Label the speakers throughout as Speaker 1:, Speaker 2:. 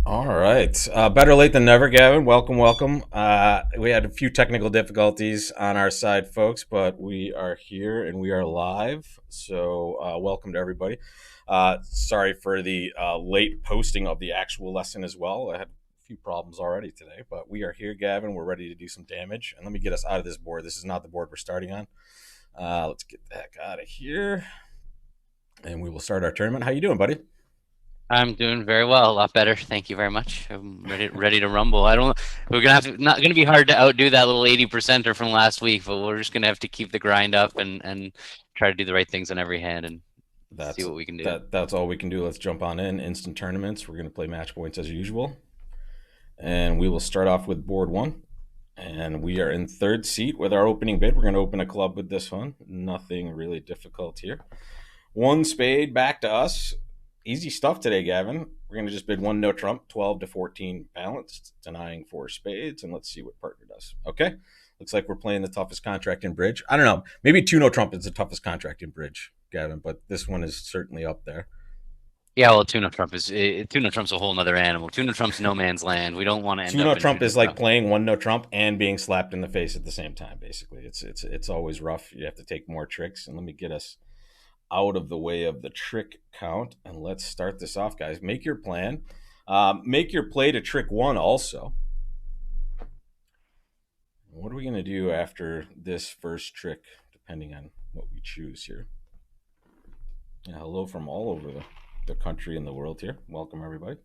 Speaker 1: All right. Better late than never, Gavin. Welcome, welcome. We had a few technical difficulties on our side, folks, but we are here and we are live. So, welcome to everybody. Sorry for the late posting of the actual lesson as well. I had a few problems already today, but we are here, Gavin. We're ready to do some damage. And let me get us out of this board. This is not the board we're starting on. Let's get the heck out of here, and we will start our tournament. How you doing, buddy?
Speaker 2: I'm doing very well, a lot better. Thank you very much. I'm ready to rumble. I don't. We're gonna have to. Not gonna be hard to outdo that little 80%er from last week, but we're just gonna have to keep the grind up and try to do the right things on every hand and see
Speaker 1: That's
Speaker 2: what we can do.
Speaker 1: that's all we can do. Let's jump on in instant tournaments. We're going to play match points as usual, and we will start off with board one. And we are in third seat with our opening bid. We're going to open a club with this one. Nothing really difficult here. One spade back to us. Easy stuff today, Gavin. We're going to just bid one no trump, 12 to 14 balanced, denying four spades, and let's see what partner does. Okay. Looks like we're playing the toughest contract in bridge. I don't know. Maybe two no trump is the toughest contract in bridge, Gavin, but this one is certainly up there.
Speaker 2: Yeah, well, tuna trump's a whole nother animal. Tuna trump's no man's land. We don't want to end
Speaker 1: Two
Speaker 2: up
Speaker 1: no
Speaker 2: in
Speaker 1: trump
Speaker 2: tuna
Speaker 1: is like
Speaker 2: trump.
Speaker 1: playing one no trump and being slapped in the face at the same time. Basically, it's always rough. You have to take more tricks. And let me get us out of the way of the trick count, and let's start this off, guys. Make your plan. Make your play to trick one also. What are we gonna do after this first trick, depending on what we choose here? Yeah, hello from all over the country and the world here. Welcome everybody.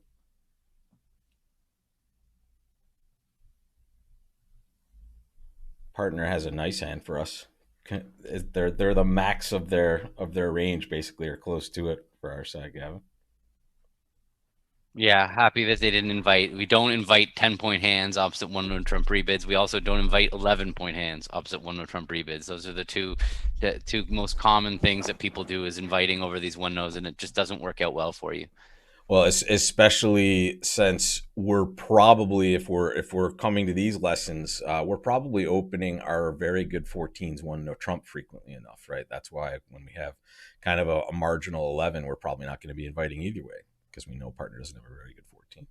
Speaker 1: Partner has a nice hand for us. They're the max of their range, basically, or close to it for our side, Gavin.
Speaker 2: Yeah, happy that they didn't invite. We don't invite 10-point hands opposite one no trump rebids. We also don't invite 11-point hands opposite one no trump rebids. Those are the two most common things that people do is inviting over these one nos, and it just doesn't work out well for you.
Speaker 1: Well, especially since we're probably, if we're coming to these lessons, we're probably opening our very good 14s one no trump frequently enough, right? That's why when we have kind of a marginal 11, we're probably not going to be inviting either way because we know partner doesn't have a very good 14.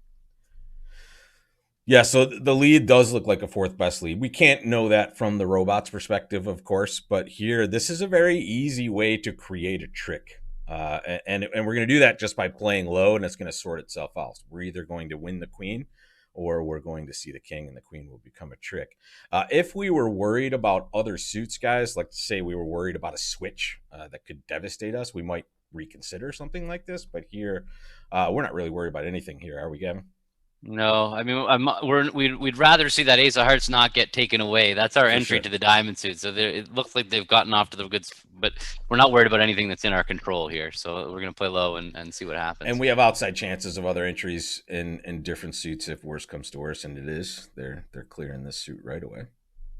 Speaker 1: Yeah, so the lead does look like a fourth best lead. We can't know that from the robot's perspective, of course, but here, this is a very easy way to create a trick. And we're going to do that just by playing low, and it's going to sort itself out. So we're either going to win the queen, or we're going to see the king, and the queen will become a trick. If we were worried about other suits, guys, like say we were worried about a switch that could devastate us, we might reconsider something like this. But here, we're not really worried about anything here, are we, Gavin?
Speaker 2: No, I mean, we'd rather see that ace of hearts not get taken away. That's our
Speaker 1: For
Speaker 2: entry
Speaker 1: sure.
Speaker 2: to the diamond suit. So it looks like they've gotten off to the goods, but we're not worried about anything that's in our control here. So we're gonna play low and see what
Speaker 1: And
Speaker 2: happens.
Speaker 1: we have outside chances of other entries in different suits if worse comes to worse, and it is. They're clearing this suit right away.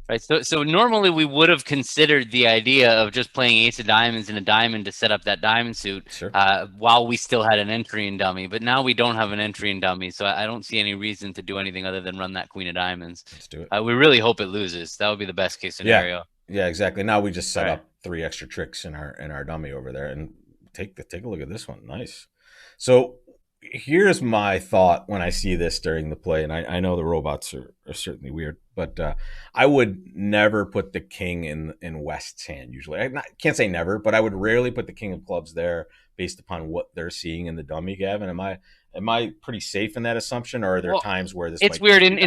Speaker 2: Right. So normally we would have considered the idea of just playing ace of diamonds and a diamond to set up that diamond suit
Speaker 1: Sure.
Speaker 2: while we still had an entry in dummy. But now we don't have an entry in dummy, so I don't see any reason to do anything other than run that queen of diamonds.
Speaker 1: Let's do it.
Speaker 2: We really hope it loses. That would be the best case
Speaker 1: Yeah.
Speaker 2: scenario.
Speaker 1: Yeah, exactly. Now we just
Speaker 2: All
Speaker 1: set
Speaker 2: right.
Speaker 1: up three extra tricks in our dummy over there, and take a look at this one. Nice. So here's my thought when I see this during the play, and I know the robots are certainly weird, but I would never put the king in West's hand. Usually, can't say never, but I would rarely put the king of clubs there based upon what they're seeing in the dummy. Gavin, am I pretty safe in that assumption, or are there
Speaker 2: Well,
Speaker 1: times where this
Speaker 2: it's
Speaker 1: might just
Speaker 2: weird.
Speaker 1: be bad?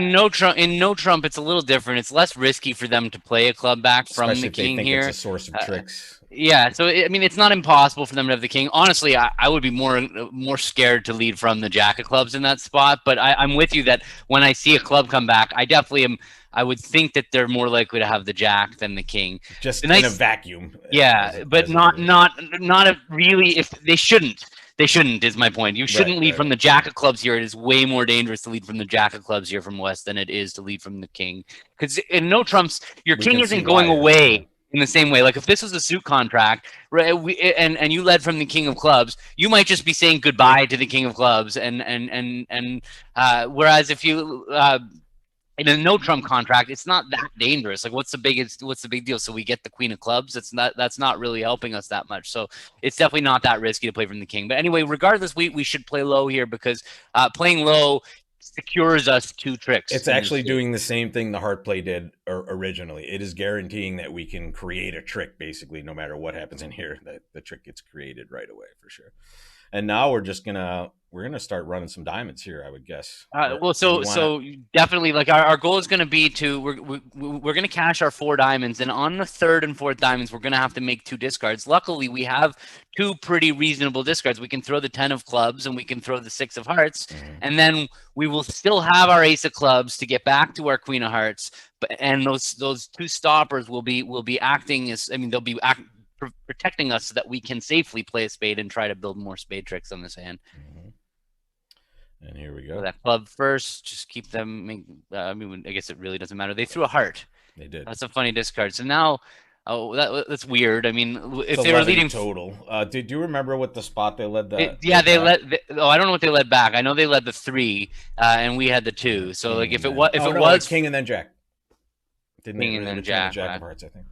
Speaker 2: In no trump, it's a little different. It's less risky for them to play a club back from
Speaker 1: Especially
Speaker 2: the
Speaker 1: if they
Speaker 2: king
Speaker 1: think it's a
Speaker 2: here.
Speaker 1: source of
Speaker 2: Uh,
Speaker 1: tricks.
Speaker 2: Yeah, so I mean, it's not impossible for them to have the king. Honestly, I would be more scared to lead from the jack of clubs in that spot. But I'm with you that when I see a club come back, I definitely am. I would think that they're more likely to have the jack than the king. The
Speaker 1: Just in a
Speaker 2: nice,
Speaker 1: vacuum,
Speaker 2: yeah, but
Speaker 1: as it were.
Speaker 2: not a really. If they shouldn't. They shouldn't, is my point. You
Speaker 1: Right,
Speaker 2: shouldn't lead
Speaker 1: right,
Speaker 2: from
Speaker 1: right.
Speaker 2: the jack of clubs here. It is way more dangerous to lead from the jack of clubs here from West than it is to lead from the king. Because in no trumps, your
Speaker 1: We
Speaker 2: king
Speaker 1: can see
Speaker 2: isn't
Speaker 1: why.
Speaker 2: going
Speaker 1: Yeah.
Speaker 2: away in the same way. Like if this was a suit contract, right, and you led from the king of clubs, you might just be saying goodbye to the king of clubs, and whereas if you in a no trump contract, it's not that dangerous. Like, what's the big deal? So we get the queen of clubs. That's not really helping us that much. So it's definitely not that risky to play from the king. But anyway, regardless, we should play low here because playing low secures us two tricks
Speaker 1: It's
Speaker 2: in this
Speaker 1: actually
Speaker 2: game.
Speaker 1: doing the same thing the heart play did originally. It is guaranteeing that we can create a trick basically no matter what happens in here, that the trick gets created right away for sure. And now we're gonna start running some diamonds here, I would guess. Or
Speaker 2: Well,
Speaker 1: do we want to?
Speaker 2: so definitely, like our goal is going to be to we're going to cash our 4 diamonds, and on the third and fourth diamonds, we're going to have to make 2 discards. Luckily, we have 2 pretty reasonable discards. We can throw the 10 of clubs, and we can throw the 6 of hearts, and then we will still have our ace of clubs to get back to our queen of hearts. But and those 2 stoppers will be acting as, I mean, they'll be protecting us so that we can safely play a spade and try to build more spade tricks on this hand.
Speaker 1: And here we
Speaker 2: So
Speaker 1: go.
Speaker 2: that club first, just keep them. I mean, I guess it really doesn't matter. They threw a heart.
Speaker 1: They did.
Speaker 2: That's a funny discard. So now, that's weird. I mean, if
Speaker 1: It's
Speaker 2: they were
Speaker 1: 11
Speaker 2: leading,
Speaker 1: total. Did you remember what the spot they led
Speaker 2: yeah, they
Speaker 1: back?
Speaker 2: led. Oh, I don't know what they led back. I know they led the 3, and we had the 2. So like,
Speaker 1: King
Speaker 2: if
Speaker 1: and
Speaker 2: it
Speaker 1: then,
Speaker 2: was,
Speaker 1: oh no, like king and then jack. Didn't they?
Speaker 2: king and
Speaker 1: They
Speaker 2: then
Speaker 1: returned the
Speaker 2: jack,
Speaker 1: jack
Speaker 2: right?
Speaker 1: of hearts, I think.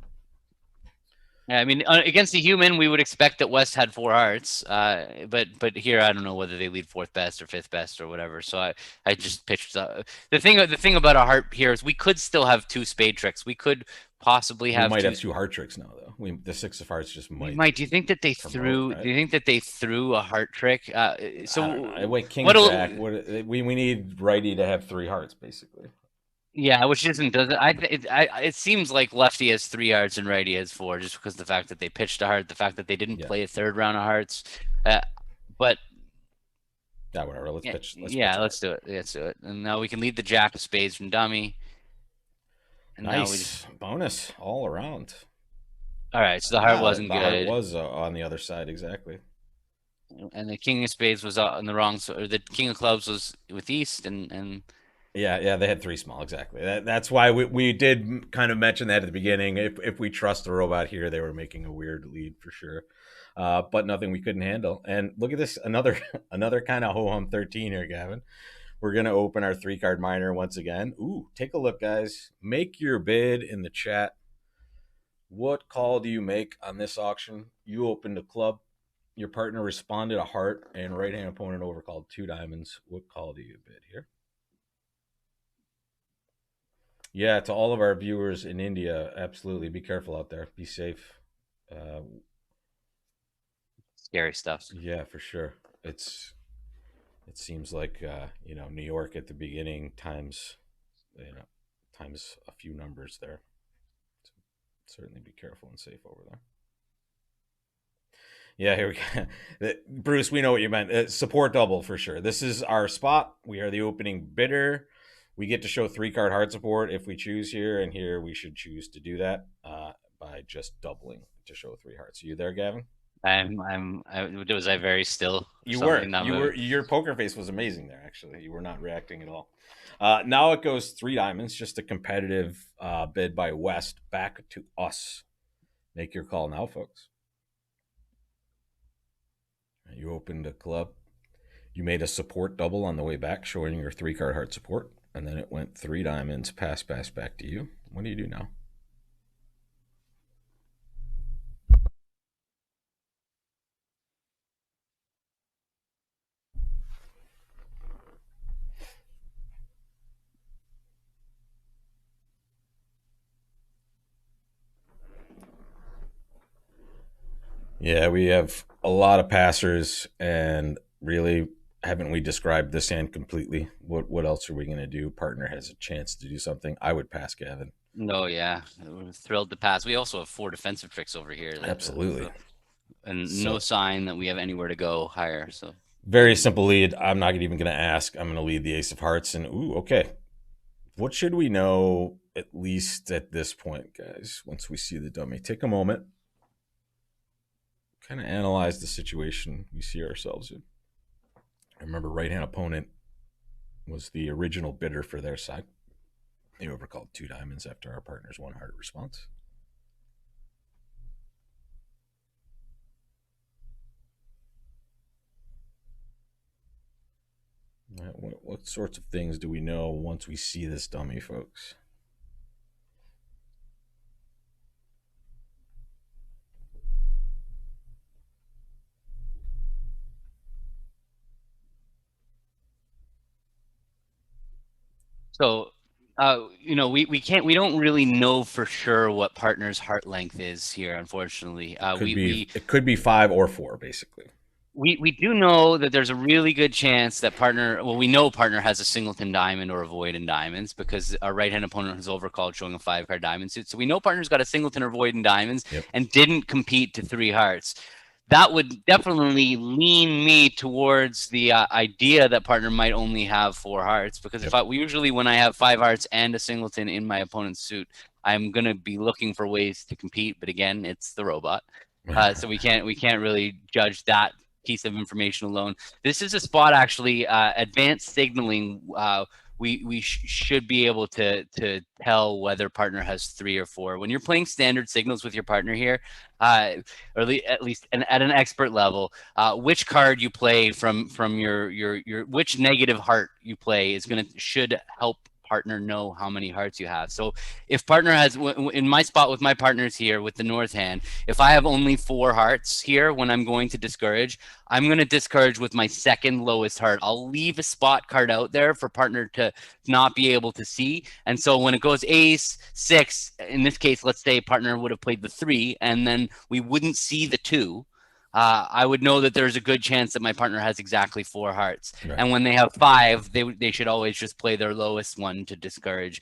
Speaker 2: Yeah, I mean, against a human, we would expect that West had 4 hearts. But here, I don't know whether they lead fourth best or fifth best or whatever. So I just pitched. The thing about a heart here is we could still have 2 spade tricks. We could possibly
Speaker 1: We
Speaker 2: have
Speaker 1: might
Speaker 2: two.
Speaker 1: have 2 heart tricks now, though. The 6 of hearts just
Speaker 2: We
Speaker 1: might
Speaker 2: might. Do you think that they
Speaker 1: promote,
Speaker 2: threw? Do
Speaker 1: right?
Speaker 2: you think that they threw a heart trick?
Speaker 1: I don't know.
Speaker 2: So
Speaker 1: Wait, king
Speaker 2: what?
Speaker 1: jack. What we need righty to have 3 hearts, basically.
Speaker 2: Yeah, which isn't does it? It seems like lefty has 3 hearts and righty has 4, just because the fact that they pitched a heart, the fact that they didn't
Speaker 1: Yeah.
Speaker 2: play a third round of hearts. Uh, but
Speaker 1: Yeah, whatever. Let's
Speaker 2: yeah,
Speaker 1: pitch. Let's
Speaker 2: yeah,
Speaker 1: pitch.
Speaker 2: let's do it. Let's do it. And now we can lead the jack of spades from dummy. And now we just.
Speaker 1: Nice bonus all around.
Speaker 2: All right, so the heart wasn't
Speaker 1: The heart
Speaker 2: good,
Speaker 1: was on the other side exactly.
Speaker 2: and the king of spades was on the wrong. So, or the king of clubs was with east, and
Speaker 1: Yeah, they had 3 small exactly. That's why we did kind of mention that at the beginning. If we trust the robot here, they were making a weird lead for sure, but nothing we couldn't handle. And look at this, another another kind of ho hum 13 here, Gavin. We're gonna open our 3 card miner once again. Ooh, take a look, guys. Make your bid in the chat. What call do you make on this auction? You opened a club. Your partner responded a heart, and right hand opponent overcalled 2 diamonds. What call do you bid here? Yeah, to all of our viewers in India, absolutely be careful out there. Be safe. Uh,
Speaker 2: scary stuff.
Speaker 1: yeah, for sure. It seems like New York at the beginning times times a few numbers there. So certainly be careful and safe over there. Yeah, here we go. Bruce, we know what you meant. Support double for sure. This is our spot. We are the opening bidder. We get to show 3 card hard support if we choose here, and here we should choose to do that by just doubling to show 3 hearts. Are you there, Gavin?
Speaker 2: Was I very still?
Speaker 1: You were. You were. Your poker face was amazing there. Actually, you were not reacting at all. Now it goes 3 diamonds, just a competitive bid by West back to us. Make your call now, folks. You opened a club. You made a support double on the way back, showing your 3 card hard support, and then it went 3 diamonds, pass back to you. What do you do now? Yeah, we have a lot of passers, and really, haven't we described this hand completely? What else are we going to do? Partner has a chance to do something. I would pass, Gavin.
Speaker 2: No, yeah, we're thrilled to pass. We also have 4 defensive tricks over here.
Speaker 1: Absolutely.
Speaker 2: And no sign that we have anywhere to go higher. So
Speaker 1: very simple lead. I'm not even going to ask. I'm going to lead the ace of hearts, and okay. What should we know at least at this point, guys? Once we see the dummy, take a moment. Kind of analyze the situation we see ourselves in. I remember right hand opponent was the original bidder for their side. They overcalled 2 diamonds after our partner's 1 heart response. What sorts of things do we know once we see this dummy, folks?
Speaker 2: So, we don't really know for sure what partner's heart length is here, unfortunately.
Speaker 1: It could be 5 or 4, basically.
Speaker 2: We do know that there's a really good chance that we know partner has a singleton diamond or a void in diamonds because our right-hand opponent has overcalled showing a 5-card diamond suit. So we know partner's got a singleton or void in diamonds and didn't compete to 3 hearts. That would definitely lean me towards the idea that partner might only have 4 hearts, because usually when I have 5 hearts and a singleton in my opponent's suit, I'm going to be looking for ways to compete. But again, it's the robot. So we can't really judge that piece of information alone. This is a spot, actually, advanced signaling. We should be able to tell whether partner has 3 or 4 when you're playing standard signals with your partner here, or at least at an expert level. Which card you play from your which negative heart you play should help partner know how many hearts you have. So if partner has, in my spot with my partners here with the north hand, if I have only 4 hearts here when I'm going to discourage, I'm going to discourage with my second lowest heart. I'll leave a spot card out there for partner to not be able to see. And so when it goes ace, 6, in this case, let's say partner would have played the 3, and then we wouldn't see the 2. I would know that there's a good chance that my partner has exactly 4 hearts. Right. And when they have 5, they should always just play their lowest one to discourage.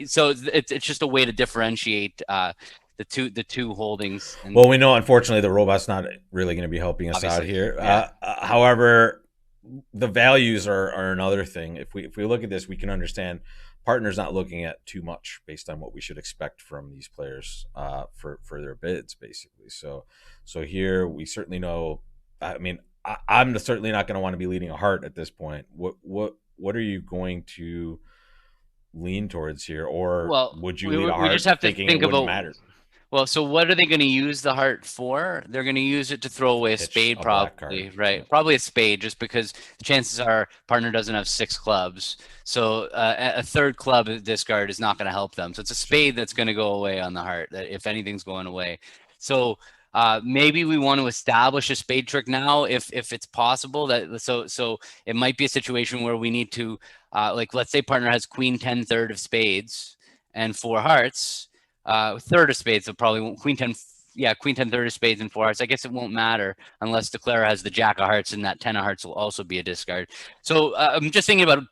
Speaker 2: So it's just a way to differentiate the two holdings.
Speaker 1: Well, we know, unfortunately, the robot's not really going to be helping us out here. Yeah. However, the values are another thing. If we look at this, we can understand partner's not looking at too much based on what we should expect from these players for their bids, basically. So here we certainly know. I mean, I'm certainly not going to want to be leading a heart at this point. What are you going to lean towards here, or would you lead a heart?
Speaker 2: We just have to think about matter. Well, so what are they going to use the heart for? They're going to use it to throw away a spade, probably, right? Yeah. Probably a spade, just because the chances are partner doesn't have 6 clubs. So a third club discard is not going to help them. So it's a spade that's going to go away on the heart, if anything's going away. So maybe we want to establish a spade trick now, if it's possible. So it might be a situation where we need to, like, let's say partner has queen 10 third of spades and 4 hearts. Third of spades, so probably queen 10 third of spades and 4 hearts. I guess it won't matter unless Declara has the jack of hearts, and that 10 of hearts will also be a discard. So I'm just thinking about,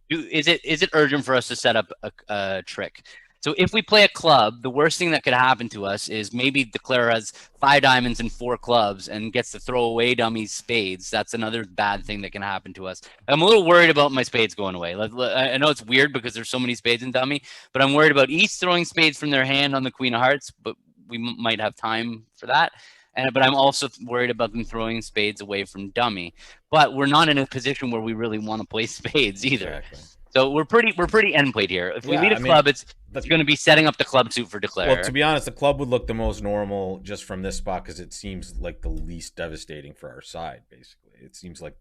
Speaker 2: is it urgent for us to set up a trick? So if we play a club, the worst thing that could happen to us is maybe Declara has 5 diamonds and 4 clubs and gets to throw away dummies spades. That's another bad thing that can happen to us. I'm a little worried about my spades going away. I know it's weird because there's so many spades in dummy, but I'm worried about East throwing spades from their hand on the queen of hearts, but we might have time for that. But I'm also worried about them throwing spades away from dummy. But we're not in a position where we really want to play spades either. Exactly. So we're pretty end played here. If we lead a club, it's going to be setting up the club suit for Declare.
Speaker 1: Well, to be honest, the club would look the most normal just from this spot because it seems like the least devastating for our side. Basically, it seems like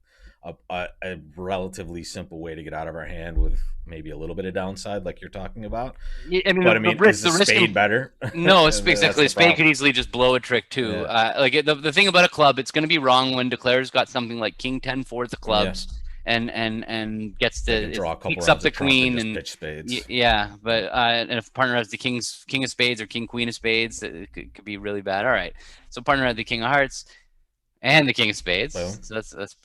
Speaker 1: a relatively simple way to get out of our hand with maybe a little bit of downside, like you're talking about.
Speaker 2: Yeah, I mean,
Speaker 1: is the spade better?
Speaker 2: No, exactly. Spade could easily just blow a trick too. Yeah. Like the thing about a club, it's going to be wrong when Declare's got something like king 10 fourth of clubs. Yeah. And gets to picks up the queen and pitch spades. Yeah, but and if partner has the king of spades or king queen of spades, it could be really bad. All right, so partner had the king of hearts and the king of spades. Well, so that's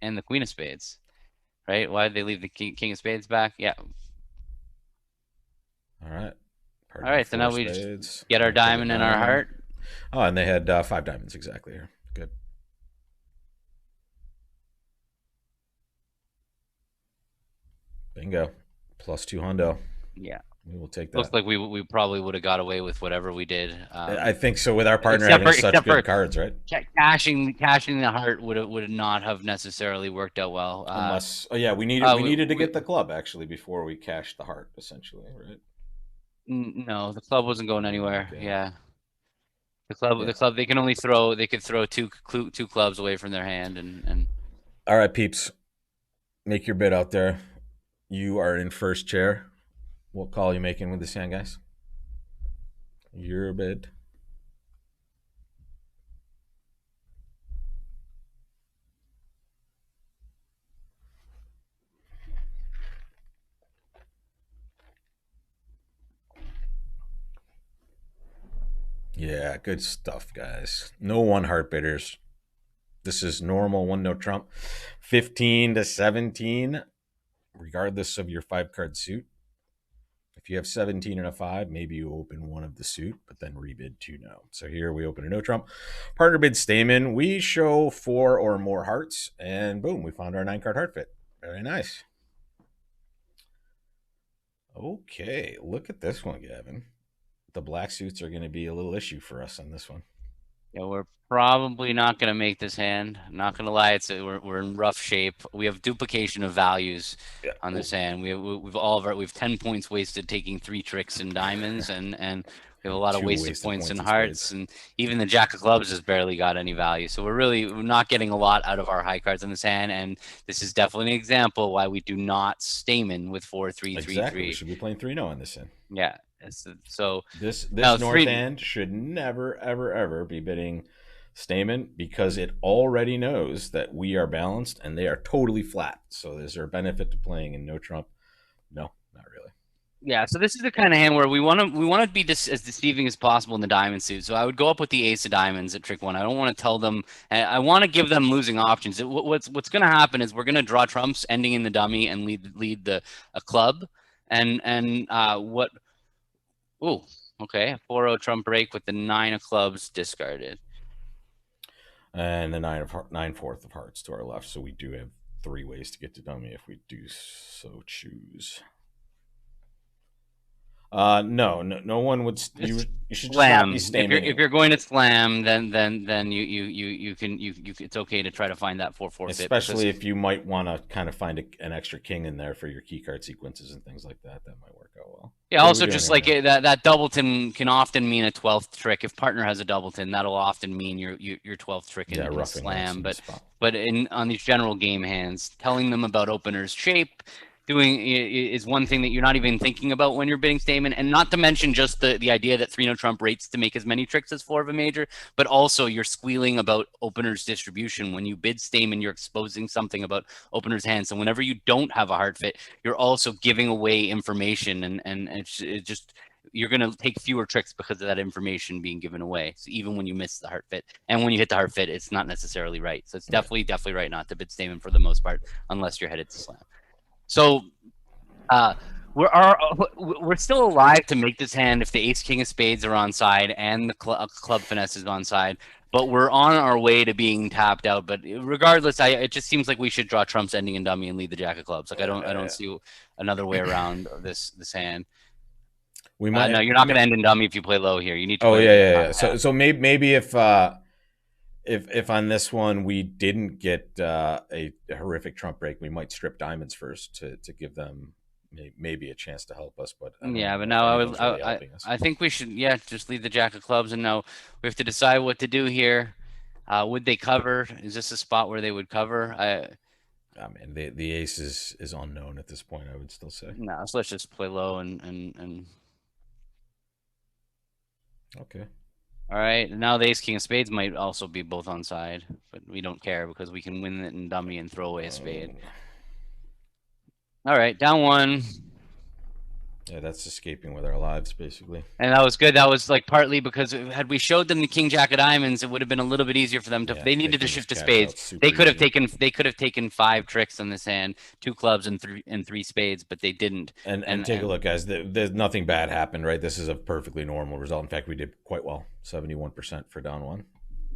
Speaker 2: and the queen of spades, right? Why did they leave the king of spades back? Yeah.
Speaker 1: All right.
Speaker 2: All right. So now we just get our diamond and our heart.
Speaker 1: Oh, and they had 5 diamonds exactly here. Good. Bingo. +2 hundo.
Speaker 2: Yeah.
Speaker 1: We will take that.
Speaker 2: Looks like we probably would have got away with whatever we did.
Speaker 1: I think so, with our partner having such good cards, right?
Speaker 2: Cashing the heart would not have necessarily worked out well.
Speaker 1: Unless, we needed to get the club actually before we cashed the heart, essentially, right?
Speaker 2: No, the club wasn't going anywhere. Okay. Yeah. The club they could throw 2 clubs away from their hand and.
Speaker 1: All right, peeps. make your bid out there. You are in first chair. What call are you making with this hand, guys? Your bid. Yeah, good stuff, guys. No one heart bidders. This is normal one no trump. 15 to 17, regardless of your 5 card suit. If you have 17 and a 5, maybe you open one of the suit, but then rebid 2 no. So here we open a no trump. Partner bid Stamen. We show 4 or more hearts, and boom, we found our 9 card heart fit. Very nice. Okay, look at this one, Gavin. The black suits are going to be a little issue for us on this one.
Speaker 2: Yeah, we're probably not going to make this hand. Not going to lie, we're in rough shape. We have duplication of values on this hand. We've 10 points wasted taking 3 tricks in diamonds, and we have a lot of wasted points in hearts, and even the jack of clubs has barely got any value. So we're not getting a lot out of our high cards in this hand, and this is definitely an example why we do not stamen with 4-3-3-3.
Speaker 1: Exactly, we should be playing 3-0 on this hand.
Speaker 2: Yeah. So
Speaker 1: this north hand should never, ever, ever be bidding Stamen because it already knows that we are balanced and they are totally flat. So is there a benefit to playing in no trump? No, not really.
Speaker 2: Yeah, so this is the kind of hand where we want to be as deceiving as possible in the diamond suit. So I would go up with the ace of diamonds at trick 1. I don't want to tell them. I want to give them losing options. What's going to happen is we're going to draw trumps ending in the dummy and lead a club, and what. Oh, okay. 4-0 trump break with the 9 of clubs discarded.
Speaker 1: And the 9/4 of hearts to our left. So we do have 3 ways to get to dummy if we do so choose. No one would. You should
Speaker 2: slam.
Speaker 1: Just not be
Speaker 2: if you're going to slam, then you can it's okay to try to find that 4/4.
Speaker 1: Especially if you might want to kind of find an extra king in there for your key card sequences and things like that. That might work out well.
Speaker 2: Yeah. Also, just like that doubleton can often mean a 12th trick. If partner has a doubleton, that'll often mean your 12th trick in slam. But on these general game hands, telling them about opener's shape is one thing that you're not even thinking about when you're bidding stamen, and not to mention just the idea that 3-0 trump rates to make as many tricks as 4 of a major, but also you're squealing about opener's distribution. When you bid stamen, you're exposing something about opener's hand. So whenever you don't have a heart fit, you're also giving away information, and it's just you're going to take fewer tricks because of that information being given away. So even when you miss the heart fit, and when you hit the heart fit, it's not necessarily right. So it's definitely right not to bid stamen for the most part, unless you're headed to slam. So we're still alive to make this hand if the ace king of spades are on side and the club finesse is on side, but we're on our way to being tapped out. But regardless, it just seems like we should draw trumps ending in dummy and lead the jack of clubs. Like I don't see another way around this hand. We might. No, you're not going to end in dummy if you play low here. You need to.
Speaker 1: Oh yeah. So maybe if on this one we didn't get a horrific trump break, we might strip diamonds first to give them maybe a chance to help us. But
Speaker 2: but now I think we should just leave the jack of clubs, and now we have to decide what to do here. Would they cover? Is this a spot where they would cover?
Speaker 1: I mean, the ace is unknown at this point, I would still say.
Speaker 2: No, so let's just play low and
Speaker 1: okay.
Speaker 2: All right, now the ace king of spades might also be both on side, but we don't care because we can win it in dummy and throw away a spade. All right, down 1.
Speaker 1: Yeah, that's escaping with our lives, basically.
Speaker 2: And that was good. That was like partly because had we showed them the king jack of diamonds, it would have been a little bit easier for them to. They needed to shift to spades. They could have taken 5 tricks on this hand, 2 clubs and 3 spades, but they didn't.
Speaker 1: And take a look, guys. There's nothing bad happened, right? This is a perfectly normal result. In fact, we did quite well. 71% for down 1.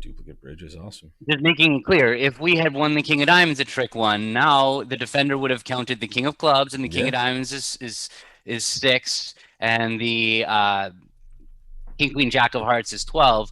Speaker 1: Duplicate bridge is awesome.
Speaker 2: Just making it clear, if we had won the king of diamonds at trick 1, now the defender would have counted the king of clubs, and the king of diamonds is 6, and the king queen jack of hearts is 12.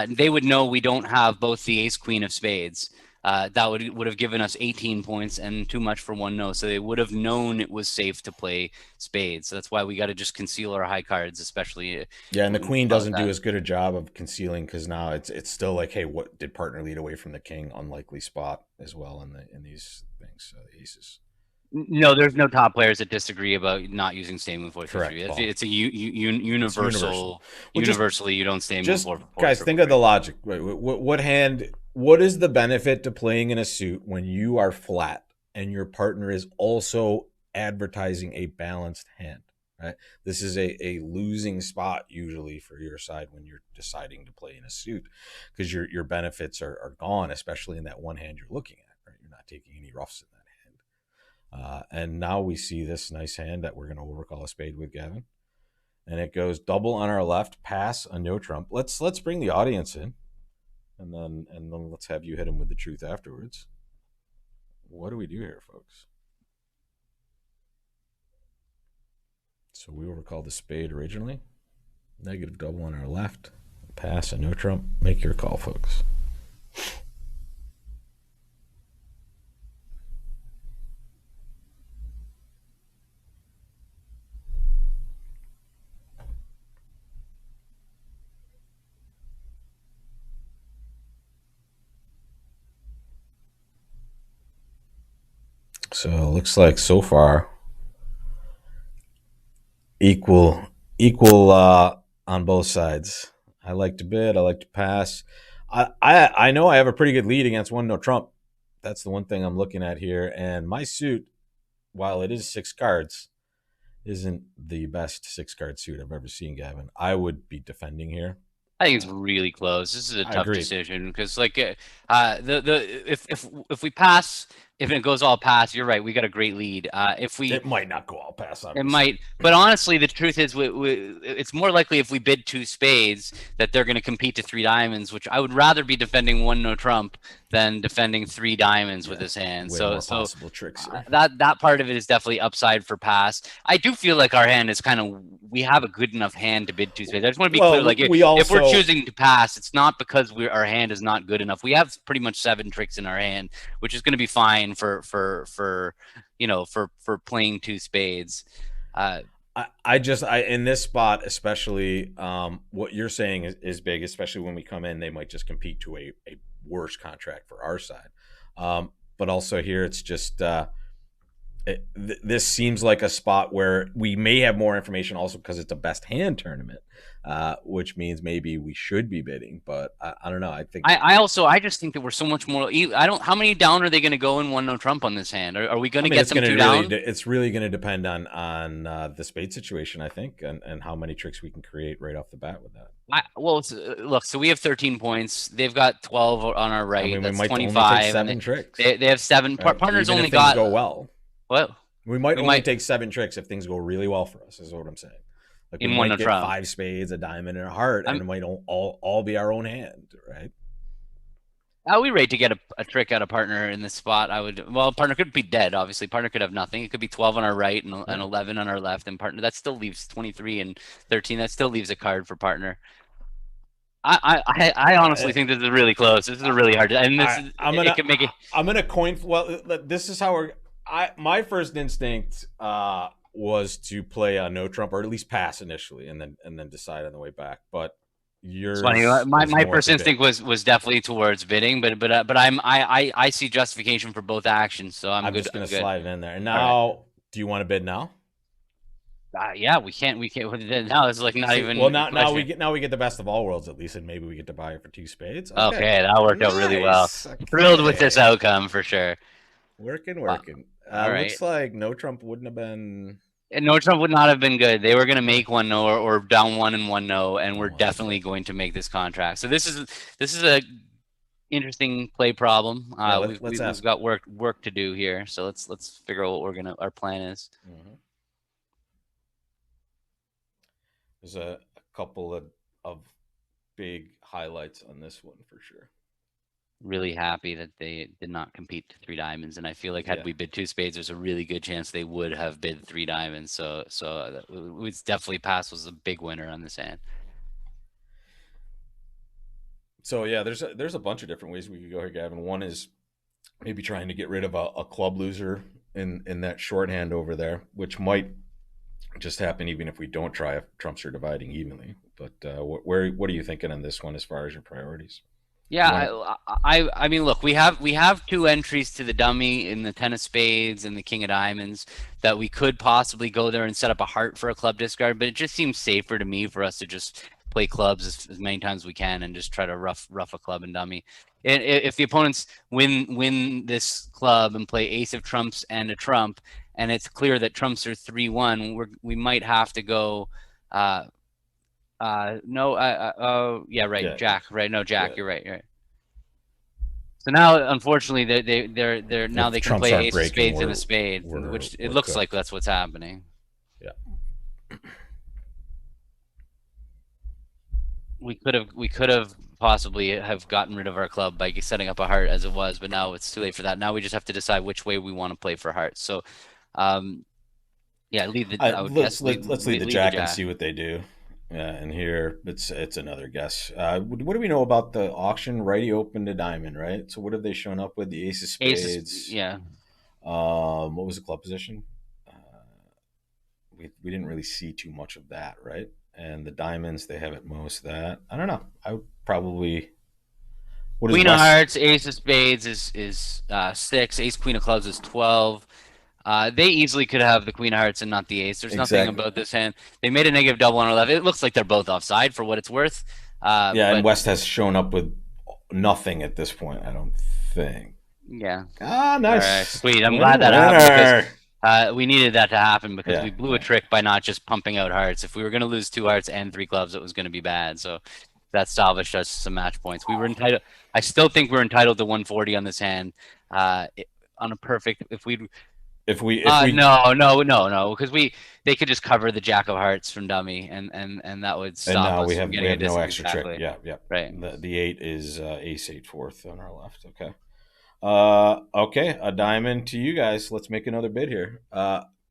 Speaker 2: They would know we don't have both the ace queen of spades. That would have given us 18 points and too much for 1 no. So they would have known it was safe to play spades. So that's why we got to just conceal our high cards, especially.
Speaker 1: Yeah, and the queen doesn't do as good a job of concealing because now it's still like, hey, what did partner lead away from the king? Unlikely spot as well in these things. The aces.
Speaker 2: No, there's no top players that disagree about not using stay move 4-3-3.
Speaker 1: Correct, Paul.
Speaker 2: It's a
Speaker 1: It's universal.
Speaker 2: universal.
Speaker 1: Well, just
Speaker 2: Universally, you don't stay move
Speaker 1: just
Speaker 2: four four
Speaker 1: guys,
Speaker 2: triple
Speaker 1: think of
Speaker 2: three.
Speaker 1: the logic. What hand? What is the benefit to playing in a suit when you are flat and your partner is also advertising a balanced hand? Right. This is a losing spot usually for your side when you're deciding to play in a suit because your benefits are gone, especially in that one hand you're looking at. Right. You're not taking any roughs in that hand. And now we see this nice hand that we're going to overcall a spade with, Gavin, and it goes double on our left, pass a no trump. Let's bring the audience in, and then let's have you hit him with the truth afterwards. What do we do here, folks? So we were called the spade originally. Negative double on our left, pass a no trump. Make your call, folks. So it looks like so far equal on both sides. I like to bid. I like to pass. I know I have a pretty good lead against one no trump. That's the one thing I'm looking at here. And my suit, while it is 6 cards, isn't the best 6 card suit I've ever seen, Gavin. I would be defending here.
Speaker 2: I think it's really close. This is a
Speaker 1: I
Speaker 2: tough
Speaker 1: agree.
Speaker 2: decision because, like, the if we pass, if it goes all pass, you're right. We got a great lead. If we
Speaker 1: It might not go all pass,
Speaker 2: It
Speaker 1: obviously.
Speaker 2: might, but honestly, the truth is, it's more likely if we bid 2 spades that they're going to compete to 3 diamonds, which I would rather be defending one no trump than defending 3 diamonds with
Speaker 1: Yeah,
Speaker 2: his hand.
Speaker 1: way more possible tricks here.
Speaker 2: That part of it is definitely upside for pass. I do feel like our hand is kind of we have a good enough hand to bid 2 spades. I just want to be clear,
Speaker 1: Well,
Speaker 2: like
Speaker 1: we
Speaker 2: if we're
Speaker 1: also
Speaker 2: choosing to pass, it's not because our hand is not good enough. We have pretty much 7 tricks in our hand, which is going to be fine for playing 2 spades. Uh,
Speaker 1: I in this spot especially, what you're saying is big, especially when we come in, they might just compete to a worse contract for our side. But also here, it's just this seems like a spot where we may have more information also because it's a best hand tournament, which means maybe we should be bidding. But I don't know. I think
Speaker 2: I just think that we're so much more. I don't. How many down are they going to go in one no trump on this hand? Are we going
Speaker 1: I
Speaker 2: to
Speaker 1: mean,
Speaker 2: get them 2 down?
Speaker 1: it's really going to depend on the spade situation, I think, and how many tricks we can create right off the bat with that.
Speaker 2: Look. So we have 13 points. They've got 12 on our
Speaker 1: I
Speaker 2: right.
Speaker 1: mean, we
Speaker 2: That's
Speaker 1: might only take
Speaker 2: 25, and
Speaker 1: 7 tricks,
Speaker 2: they have seven.
Speaker 1: right?
Speaker 2: Partners
Speaker 1: Even if
Speaker 2: only
Speaker 1: things
Speaker 2: got
Speaker 1: go well,
Speaker 2: what?
Speaker 1: we might
Speaker 2: We
Speaker 1: only
Speaker 2: might
Speaker 1: take 7 tricks if things go really well for us. Is what I'm saying. Like we
Speaker 2: in one
Speaker 1: might
Speaker 2: no
Speaker 1: get
Speaker 2: trump.
Speaker 1: 5 spades, a diamond, and a heart, and
Speaker 2: I'm.
Speaker 1: it might all be our own hand, right?
Speaker 2: We rate to get a trick out of partner in this spot. I would. Well, partner could be dead. Obviously, partner could have nothing. It could be 12 on our right and
Speaker 1: Right.
Speaker 2: 11 on our left, and partner that still leaves 23 and 13. That still leaves a card for partner. I honestly
Speaker 1: I,
Speaker 2: think this is really close. This is a really hard, and this
Speaker 1: I
Speaker 2: is
Speaker 1: I'm
Speaker 2: it
Speaker 1: gonna
Speaker 2: could make it.
Speaker 1: I'm gonna coin. Well, this is how we're. My first instinct was to play a no trump or at least pass initially, and then decide on the way back. But
Speaker 2: It's funny.
Speaker 1: yours
Speaker 2: My
Speaker 1: is
Speaker 2: my
Speaker 1: more
Speaker 2: first
Speaker 1: to bid.
Speaker 2: instinct was definitely towards bidding, but I see justification for both actions, so I'm
Speaker 1: I'm
Speaker 2: good.
Speaker 1: just gonna
Speaker 2: I'm good.
Speaker 1: slide it in there. And
Speaker 2: All right.
Speaker 1: now, do you want to bid now?
Speaker 2: Yeah, we can't. Now it's like not
Speaker 1: See, well
Speaker 2: even a
Speaker 1: now we
Speaker 2: question.
Speaker 1: get the best of all worlds at least, and maybe we get to buy it for 2 spades. Okay,
Speaker 2: Okay, that worked out really well.
Speaker 1: nice.
Speaker 2: Thrilled with this
Speaker 1: Okay,
Speaker 2: outcome for sure. Wow.
Speaker 1: working.
Speaker 2: All right.
Speaker 1: Looks like no Trump wouldn't have been.
Speaker 2: And no Trump would not have been good. They were going to
Speaker 1: Yeah,
Speaker 2: make one no or down one and one no, and we're
Speaker 1: well, that's
Speaker 2: definitely
Speaker 1: good.
Speaker 2: going to make this contract. So this is a interesting play problem.
Speaker 1: Yeah, let's
Speaker 2: We've
Speaker 1: ask.
Speaker 2: got work to do here. So let's figure out what our plan is.
Speaker 1: Mm-hmm. There's a couple of big highlights on this one for sure.
Speaker 2: Really happy that they did not compete to 3 diamonds, and I feel like had
Speaker 1: Yeah.
Speaker 2: we bid 2 spades, there's a really good chance they would have bid 3 diamonds. So it's definitely pass was a big winner on this hand.
Speaker 1: So yeah, there's a bunch of different ways we could go here, Gavin. One is maybe trying to get rid of a club loser in that shorthand over there, which might just happen even if we don't try if trumps are dividing evenly. But what are you thinking on this one as far as your priorities?
Speaker 2: Yeah,
Speaker 1: You want
Speaker 2: I mean, look, we have two entries to the dummy in the ten of spades and the king of diamonds that we could possibly go there and set up a heart for a club discard, but it just seems safer to me for us to just play clubs as many times as we can and just try to rough a club and dummy. And if the opponents win this club and play ace of trumps and a trump, and it's clear that trumps are 3-1, we might have to go. Uh, no, oh, yeah, right,
Speaker 1: yeah,
Speaker 2: Jack, right, no,
Speaker 1: yeah.
Speaker 2: Jack, you're right, you're right. So now, unfortunately, they're now
Speaker 1: If the
Speaker 2: they can
Speaker 1: trumps
Speaker 2: play
Speaker 1: aren't
Speaker 2: ace of
Speaker 1: breaking,
Speaker 2: spades and a spade, which it
Speaker 1: we're
Speaker 2: looks like
Speaker 1: cooked.
Speaker 2: that's what's happening.
Speaker 1: Yeah.
Speaker 2: We could have possibly have gotten rid of our club by setting up a heart as it was, but now it's too late for that. Now we just have to decide which way we want to play for hearts. So, um, yeah, I would guess
Speaker 1: Let's lead the
Speaker 2: lead the
Speaker 1: jack and
Speaker 2: jack.
Speaker 1: see what they do. Yeah, and here it's another guess. What do we know about the auction? Righty opened a diamond, right? So what have they shown up with? The ace of
Speaker 2: Ace,
Speaker 1: spades.
Speaker 2: yeah.
Speaker 1: What was the club position? Uh, we didn't really see too much of that, right? And the diamonds, they have at most that. I don't know. I would probably. What is
Speaker 2: Queen of
Speaker 1: West?
Speaker 2: hearts, ace of spades is 6. Ace queen of clubs is 12. They easily could have the queen of hearts and not the ace. There's nothing
Speaker 1: Exactly.
Speaker 2: about this hand. They made a negative double on 11. It looks like they're both offside for what it's worth.
Speaker 1: Yeah, and
Speaker 2: But
Speaker 1: West has shown up with nothing at this point. I don't think.
Speaker 2: yeah.
Speaker 1: Ah,
Speaker 2: All right,
Speaker 1: nice
Speaker 2: sweet. I'm
Speaker 1: winner,
Speaker 2: glad that happened because
Speaker 1: winner.
Speaker 2: we needed that to happen because
Speaker 1: Yeah,
Speaker 2: we blew a
Speaker 1: yeah.
Speaker 2: trick by not just pumping out hearts. If we were going to lose 2 hearts and 3 clubs, it was going to be bad. So that salvaged us some match points. We were entitled. I still think we're entitled to 140 on this hand. On a perfect, if we
Speaker 1: If we
Speaker 2: no, because they could just cover the jack of hearts from dummy, and that would
Speaker 1: and
Speaker 2: stop
Speaker 1: now
Speaker 2: us from
Speaker 1: we
Speaker 2: getting a
Speaker 1: have no
Speaker 2: disc
Speaker 1: extra trick.
Speaker 2: exactly
Speaker 1: Yeah, yeah.
Speaker 2: right.
Speaker 1: The eight is ace eight fourth on our left. Okay. Okay, a diamond to you guys. Let's make another bid here.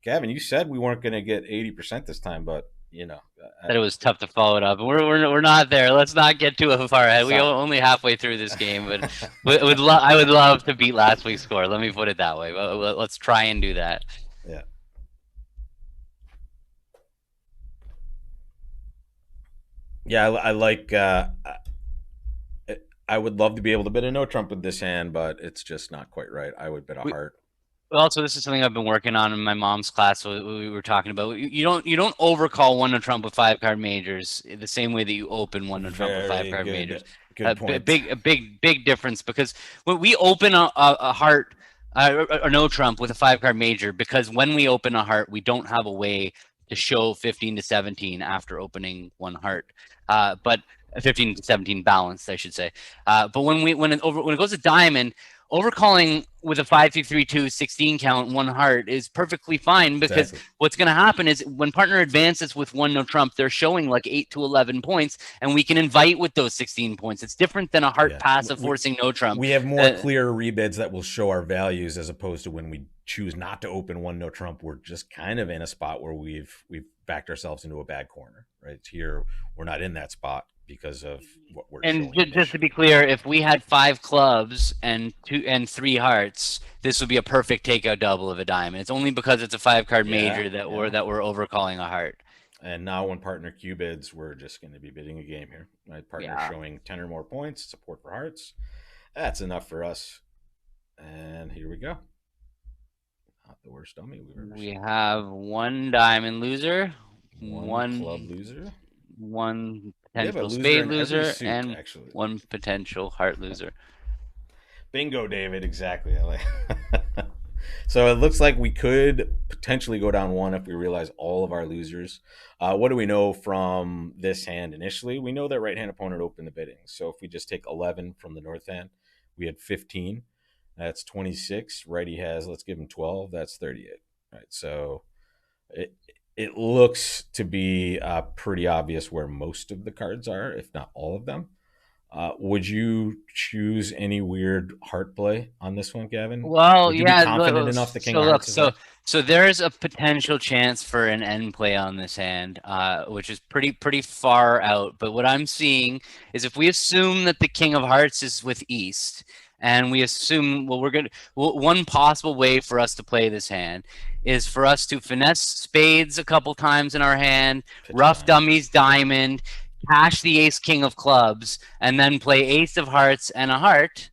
Speaker 1: Gavin, you said we weren't going to get 80% this time, but you know,
Speaker 2: That it was tough to follow it up. We're not there. Let's not get too far ahead. We
Speaker 1: so,
Speaker 2: only halfway through this game, but I would love to beat last week's score. Let me put it that way. But let's try and do that.
Speaker 1: yeah. Yeah, I like. I would love to be able to bid a no trump with this hand, but it's just not quite right. I would bid a
Speaker 2: We,
Speaker 1: heart.
Speaker 2: Also, this is something I've been working on in my mom's class. So we were talking about you don't overcall one no trump with 5 card majors the same way that you open one no trump with five
Speaker 1: Very
Speaker 2: card majors.
Speaker 1: good point.
Speaker 2: A big difference because when we open a heart or no trump with a 5 card major, because when we open a heart, we don't have a way to show 15 to 17 after opening one heart. But 15 to 17 balanced, I should say. But when it goes to diamond, overcalling with a 5-2-3-2 16 count one heart is perfectly fine because
Speaker 1: Exactly.
Speaker 2: what's going to happen is when partner advances with one no trump, they're showing like 8 to 11 points, and we can invite with those 16 points. It's different than a heart
Speaker 1: Yeah.
Speaker 2: passive forcing no trump.
Speaker 1: We have more clear rebids that will show our values as opposed to when we choose not to open one no trump. We're just kind of in a spot where we've backed ourselves into a bad corner. Right here, we're not in that spot because of what we're
Speaker 2: And
Speaker 1: showing
Speaker 2: just to
Speaker 1: initially.
Speaker 2: be clear, if we had 5 clubs and 3 hearts, this would be a perfect takeout double of a diamond. It's only because it's a 5 card
Speaker 1: Yeah,
Speaker 2: major that
Speaker 1: yeah.
Speaker 2: we're overcalling a heart.
Speaker 1: And now when partner Q bids, we're just going to be bidding a game here. My partner
Speaker 2: Yeah.
Speaker 1: showing 10 or more points, support for hearts. That's enough for us. And here we go. Not the worst dummy we've ever
Speaker 2: We
Speaker 1: seen.
Speaker 2: have one diamond loser,
Speaker 1: One club loser.
Speaker 2: one
Speaker 1: We have a
Speaker 2: potential
Speaker 1: loser
Speaker 2: spade
Speaker 1: in every
Speaker 2: loser,
Speaker 1: suit,
Speaker 2: and
Speaker 1: actually.
Speaker 2: one potential heart loser.
Speaker 1: Bingo, David. Exactly. So it looks like we could potentially go down one if we realize all of our losers. What do we know from this hand initially? We know that right hand opponent opened the bidding. So if we just take 11 from the north hand, we had 15. That's 26. Righty has, let's give him 12. That's 38. Right. So it looks to be pretty obvious where most of the cards are, if not all of them. Would you choose any weird heart play on this one, Gavin?
Speaker 2: Well,
Speaker 1: Would you be
Speaker 2: yeah.
Speaker 1: confident enough the king
Speaker 2: So
Speaker 1: of
Speaker 2: look,
Speaker 1: hearts is there?
Speaker 2: so there's a potential chance for an end play on this hand, which is pretty far out. But what I'm seeing is if we assume that the king of hearts is with East, and we assume one possible way for us to play this hand is for us to finesse spades a couple times in our hand,
Speaker 1: Pitch a
Speaker 2: rough
Speaker 1: diamond.
Speaker 2: dummies diamond, cash the ace king of clubs, and then play ace of hearts and a heart.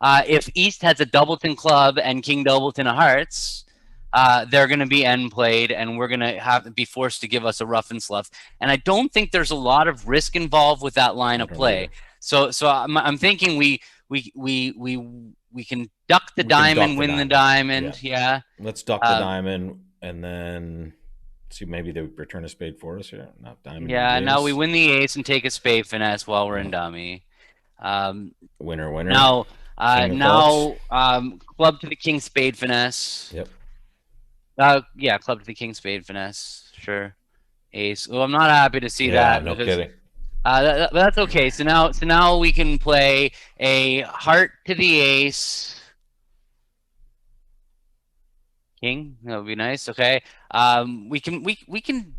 Speaker 2: If East has a doubleton club and king doubleton of hearts, they're going to be end played, and we're going to have to be forced to give us a rough and slough. And I don't think there's a lot of risk involved with that line of play. So I'm thinking we can duck the diamond, win the diamond. Yeah.
Speaker 1: Let's duck the diamond, and then see, maybe they return a spade for us here. Not diamond.
Speaker 2: Yeah. Now we win the ace and take a spade finesse while we're in dummy.
Speaker 1: Winner.
Speaker 2: Now, club to the king spade finesse.
Speaker 1: Yep.
Speaker 2: Yeah, club to the king spade finesse. Sure. Ace. Oh, I'm not happy to see that.
Speaker 1: No kidding.
Speaker 2: That's okay. So now we can play a heart to the ace. King. That would be nice. Okay. We can.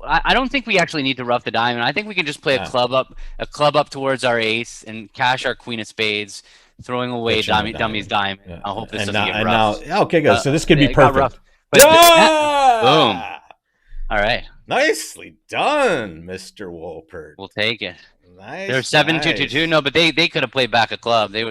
Speaker 2: I don't think we actually need to rough the diamond. I think we can just play a club up towards our ace and cash our queen of spades, throwing away dummy's diamond. Yeah. I hope this doesn't get rough.
Speaker 1: Okay, good. So this could be perfect.
Speaker 2: Boom. All right.
Speaker 1: Nicely done, Mr. Wolpert.
Speaker 2: We'll take it.
Speaker 1: Nice.
Speaker 2: They're 7-2-2-2. No, but they could have played back a club. They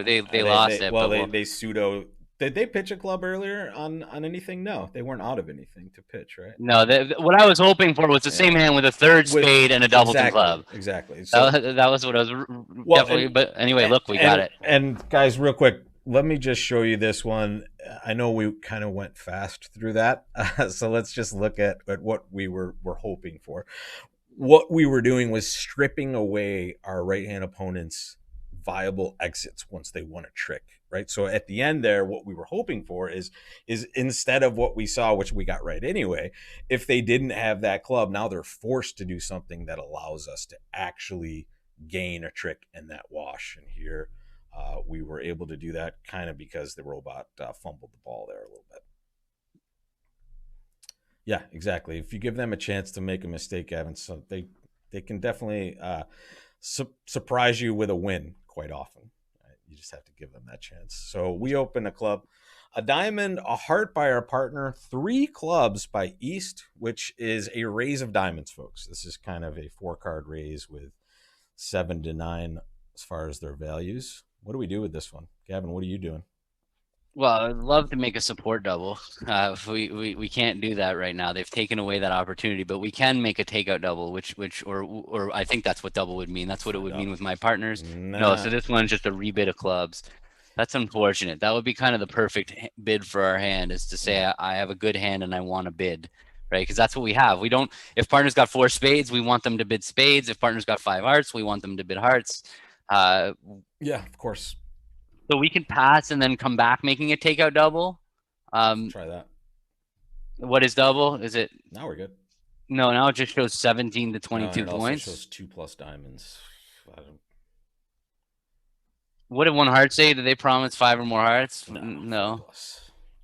Speaker 2: lost it.
Speaker 1: Well, they pseudo. Did they pitch a club earlier on anything? No, they weren't out of anything to pitch, right?
Speaker 2: No, what I was hoping for was the same hand with a third spade and a doubleton club.
Speaker 1: Exactly.
Speaker 2: So that was what I was definitely. But anyway, look, we got it.
Speaker 1: And guys, real quick, let me just show you this one. I know we kind of went fast through that, so let's just look at what we were hoping for. What we were doing was stripping away our right-hand opponent's viable exits once they won a trick, right? So at the end there, what we were hoping for is instead of what we saw, which we got right anyway, if they didn't have that club, now they're forced to do something that allows us to actually gain a trick in that wash. And here we were able to do that kind of because the robot fumbled the ball there a little bit. Yeah, exactly. If you give them a chance to make a mistake, Evan, so they can definitely surprise you with a win quite often. Right? You just have to give them that chance. So we open a club, a diamond, a heart by our partner, 3 clubs by East, which is a raise of diamonds, folks. This is kind of a 4-card raise with 7 to 9 as far as their values. What do we do with this one? Gavin, what are you doing?
Speaker 2: Well, I'd love to make a support double. We can't do that right now. They've taken away that opportunity, but we can make a takeout double, or I think that's what double would mean. That's what it would mean with my partners. No, so this one's just a rebid of clubs. That's unfortunate. That would be kind of the perfect bid for our hand, is to say I have a good hand and I want to bid, right? Because that's what we have. We don't. If partners got 4 spades, we want them to bid spades. If partners got 5 hearts, we want them to bid hearts.
Speaker 1: Yeah, of course.
Speaker 2: So we can pass and then come back making a takeout double.
Speaker 1: Try that.
Speaker 2: What is double? Is it?
Speaker 1: Now we're good.
Speaker 2: No, now it just shows 17 to 22 points.
Speaker 1: Also shows 2 plus diamonds.
Speaker 2: What did one heart say? Did they promise 5 or more hearts? No.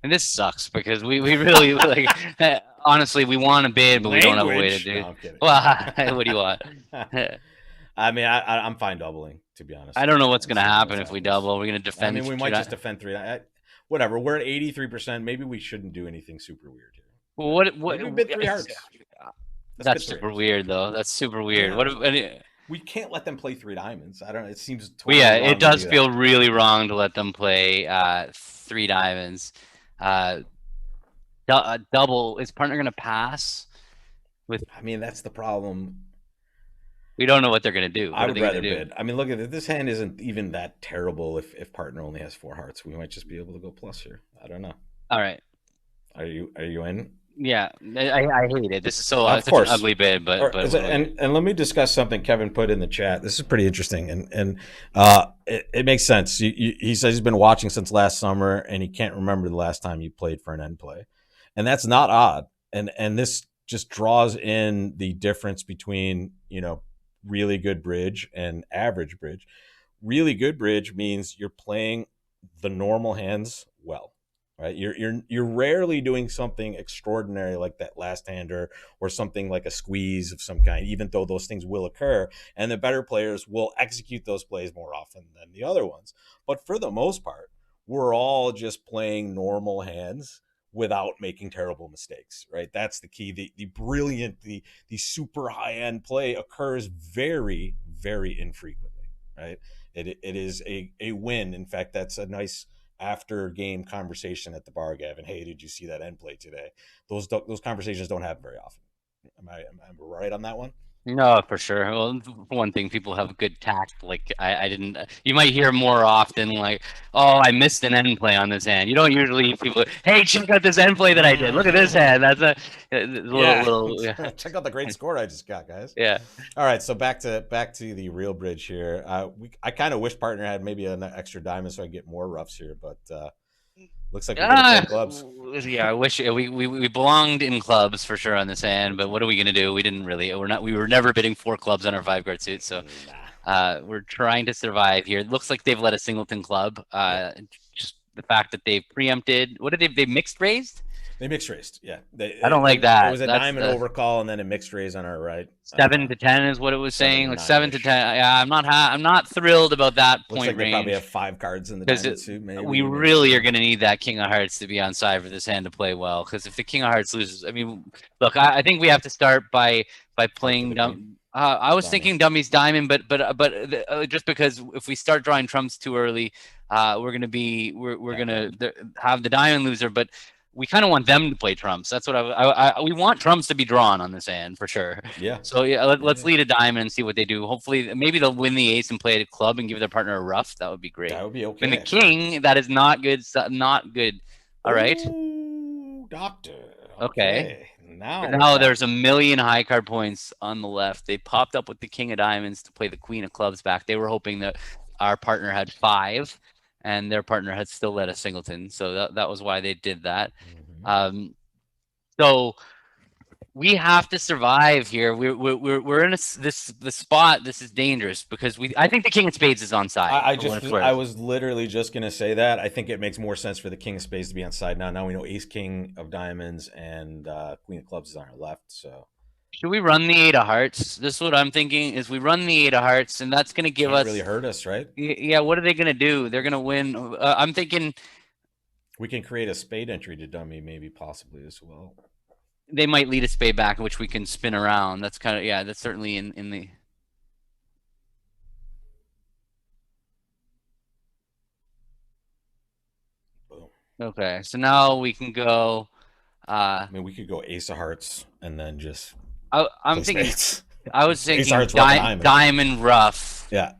Speaker 2: And this sucks because we really like. Honestly, we want to bid, but we don't have a way to do it. No, I'm kidding. Well, what do you want?
Speaker 1: I mean, I'm fine doubling, to be honest.
Speaker 2: I don't know what's going to happen if we double. We're going to defend.
Speaker 1: I mean, we might just defend 3. Whatever. We're at 83%. Maybe we shouldn't do anything super weird here.
Speaker 2: Well, what?
Speaker 1: Maybe bid 3 hearts.
Speaker 2: That's super weird, though. That's super weird.
Speaker 1: Yeah. We can't let them play 3 diamonds. I don't know. It seems
Speaker 2: totally wrong. It does feel really wrong to let them play 3 diamonds. Double. Is partner going to pass?
Speaker 1: I mean, that's the problem.
Speaker 2: We don't know what they're going to do.
Speaker 1: I would rather bid. I mean, look at it. This hand isn't even that terrible if partner only has 4 hearts. We might just be able to go plus here. I don't know.
Speaker 2: All right.
Speaker 1: Are you in?
Speaker 2: Yeah, I hate it. This is such an ugly bid, but
Speaker 1: and let me discuss something Kevin put in the chat. This is pretty interesting, and it makes sense. He says he's been watching since last summer, and he can't remember the last time he played for an end play, and that's not odd. And this just draws in the difference between really good bridge and average bridge. Really good bridge means you're playing the normal hands well, right? You're rarely doing something extraordinary like that last hander or something like a squeeze of some kind, even though those things will occur, and the better players will execute those plays more often than the other ones. But for the most part, we're all just playing normal hands without making terrible mistakes, right? That's the key. The brilliant, the super high end play occurs very, very infrequently, right? It is a win. In fact, that's a nice after game conversation at the bar, Gavin. Hey, did you see that end play today? Those conversations don't happen very often. Am I right on that one?
Speaker 2: No, for sure. Well, for one thing, people have good tact. Like I didn't. You might hear more often, like, "Oh, I missed an end play on this hand." You don't usually people. Hey, check out this end play that I did. Look at this hand. That's a little,
Speaker 1: Yeah.
Speaker 2: little. Yeah,
Speaker 1: Check out the great score I just got, guys.
Speaker 2: yeah.
Speaker 1: All right, so back to the real bridge here. I kind of wish partner had maybe an extra diamond so I get more roughs here, but looks like we're gonna play clubs.
Speaker 2: Yeah. I wish we belonged in clubs for sure on this hand, but what are we gonna do? We didn't really. We're not. We were never bidding 4 clubs on our 5 card suit, so
Speaker 1: Nah.
Speaker 2: we're trying to survive here. It looks like they've let a singleton club.
Speaker 1: Yep.
Speaker 2: Just the fact that they preempted. What did they? They mixed raised.
Speaker 1: They mixed raised, yeah.
Speaker 2: I don't like
Speaker 1: It
Speaker 2: that.
Speaker 1: was a
Speaker 2: That's
Speaker 1: diamond
Speaker 2: the
Speaker 1: overcall and then a mixed raise on our right.
Speaker 2: 7 to 10 is what it was
Speaker 1: 7
Speaker 2: saying.
Speaker 1: to
Speaker 2: Like 7 to 10.
Speaker 1: 9-ish.
Speaker 2: Yeah, I'm not thrilled about that
Speaker 1: Looks
Speaker 2: point
Speaker 1: like they probably
Speaker 2: range
Speaker 1: have 5 cards in the
Speaker 2: because
Speaker 1: diamond suit, maybe.
Speaker 2: we really are going to need that King of Hearts to be on side for this hand to play well. Because if the King of Hearts loses, I mean, look, I think we have to start by playing dumb. I was
Speaker 1: Dummy.
Speaker 2: thinking dummies diamond, but just because if we start drawing trumps too early, we're gonna have the diamond loser, but. We kind of want them to play trumps. That's what we want trumps to be drawn on this hand for sure.
Speaker 1: Yeah.
Speaker 2: So yeah, let's lead a diamond and see what they do. Hopefully, maybe they'll win the ace and play a club and give their partner a rough. That would be great.
Speaker 1: That would be okay.
Speaker 2: Win the king, that is not good. Not good. All right.
Speaker 1: Ooh, doctor.
Speaker 2: Okay.
Speaker 1: Now
Speaker 2: there's a million high card points on the left. They popped up with the king of diamonds to play the queen of clubs back. They were hoping that our partner had 5. And their partner had still led a singleton, so that was why they did that.
Speaker 1: Mm-hmm.
Speaker 2: So we have to survive here. We're in the spot. This is dangerous because I think the king of spades is on side.
Speaker 1: I was literally just gonna say that. I think it makes more sense for the king of spades to be on side now. Now we know ace king of diamonds and queen of clubs is on our left. So
Speaker 2: should we run the 8 of hearts? This is what I'm thinking. Is we run the 8 of hearts, and that's gonna give us
Speaker 1: really hurt us, right?
Speaker 2: Yeah. What are they gonna do? They're gonna win. I'm thinking
Speaker 1: we can create a spade entry to dummy, maybe possibly as well.
Speaker 2: They might lead a spade back, which we can spin around. That's kind of that's certainly in the.
Speaker 1: Boom.
Speaker 2: Okay, so now we can go.
Speaker 1: I mean, we could go ace of hearts and then just.
Speaker 2: I'm thinking.
Speaker 1: Spades.
Speaker 2: I was thinking
Speaker 1: diamond.
Speaker 2: Diamond rough.
Speaker 1: Yeah.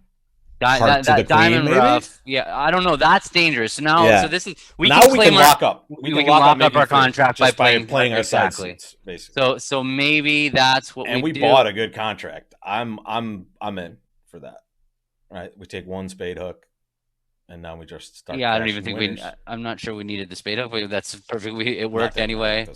Speaker 2: That diamond queen, rough. Yeah, I don't know. That's dangerous. So now, so this is
Speaker 1: we can lock up.
Speaker 2: We can lock up our contract by
Speaker 1: playing our side suits, basically.
Speaker 2: So maybe that's what.
Speaker 1: And we bought a good contract. I'm in for that. Right, we take 1 spade hook, and now we just start.
Speaker 2: Yeah, I don't even think I'm not sure we needed the spade hook. That's perfect. It worked anyway.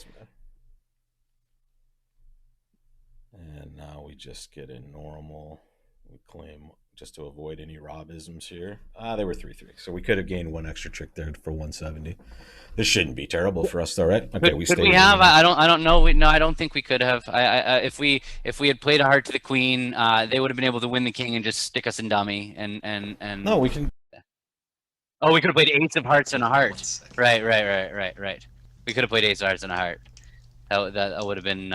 Speaker 1: And now we just get in normal. We claim. Just to avoid any Robisms here. They were 3-3. So we could have gained 1 extra trick there for 170. This shouldn't be terrible for us though, right? Okay,
Speaker 2: could we have? I don't know. No, I don't think we could have. If we had played a heart to the queen, they would have been able to win the king and just stick us in dummy and.
Speaker 1: No, we can.
Speaker 2: Oh, we could have played ace of hearts and a heart. Right. We could have played ace of hearts and a heart. That would have been.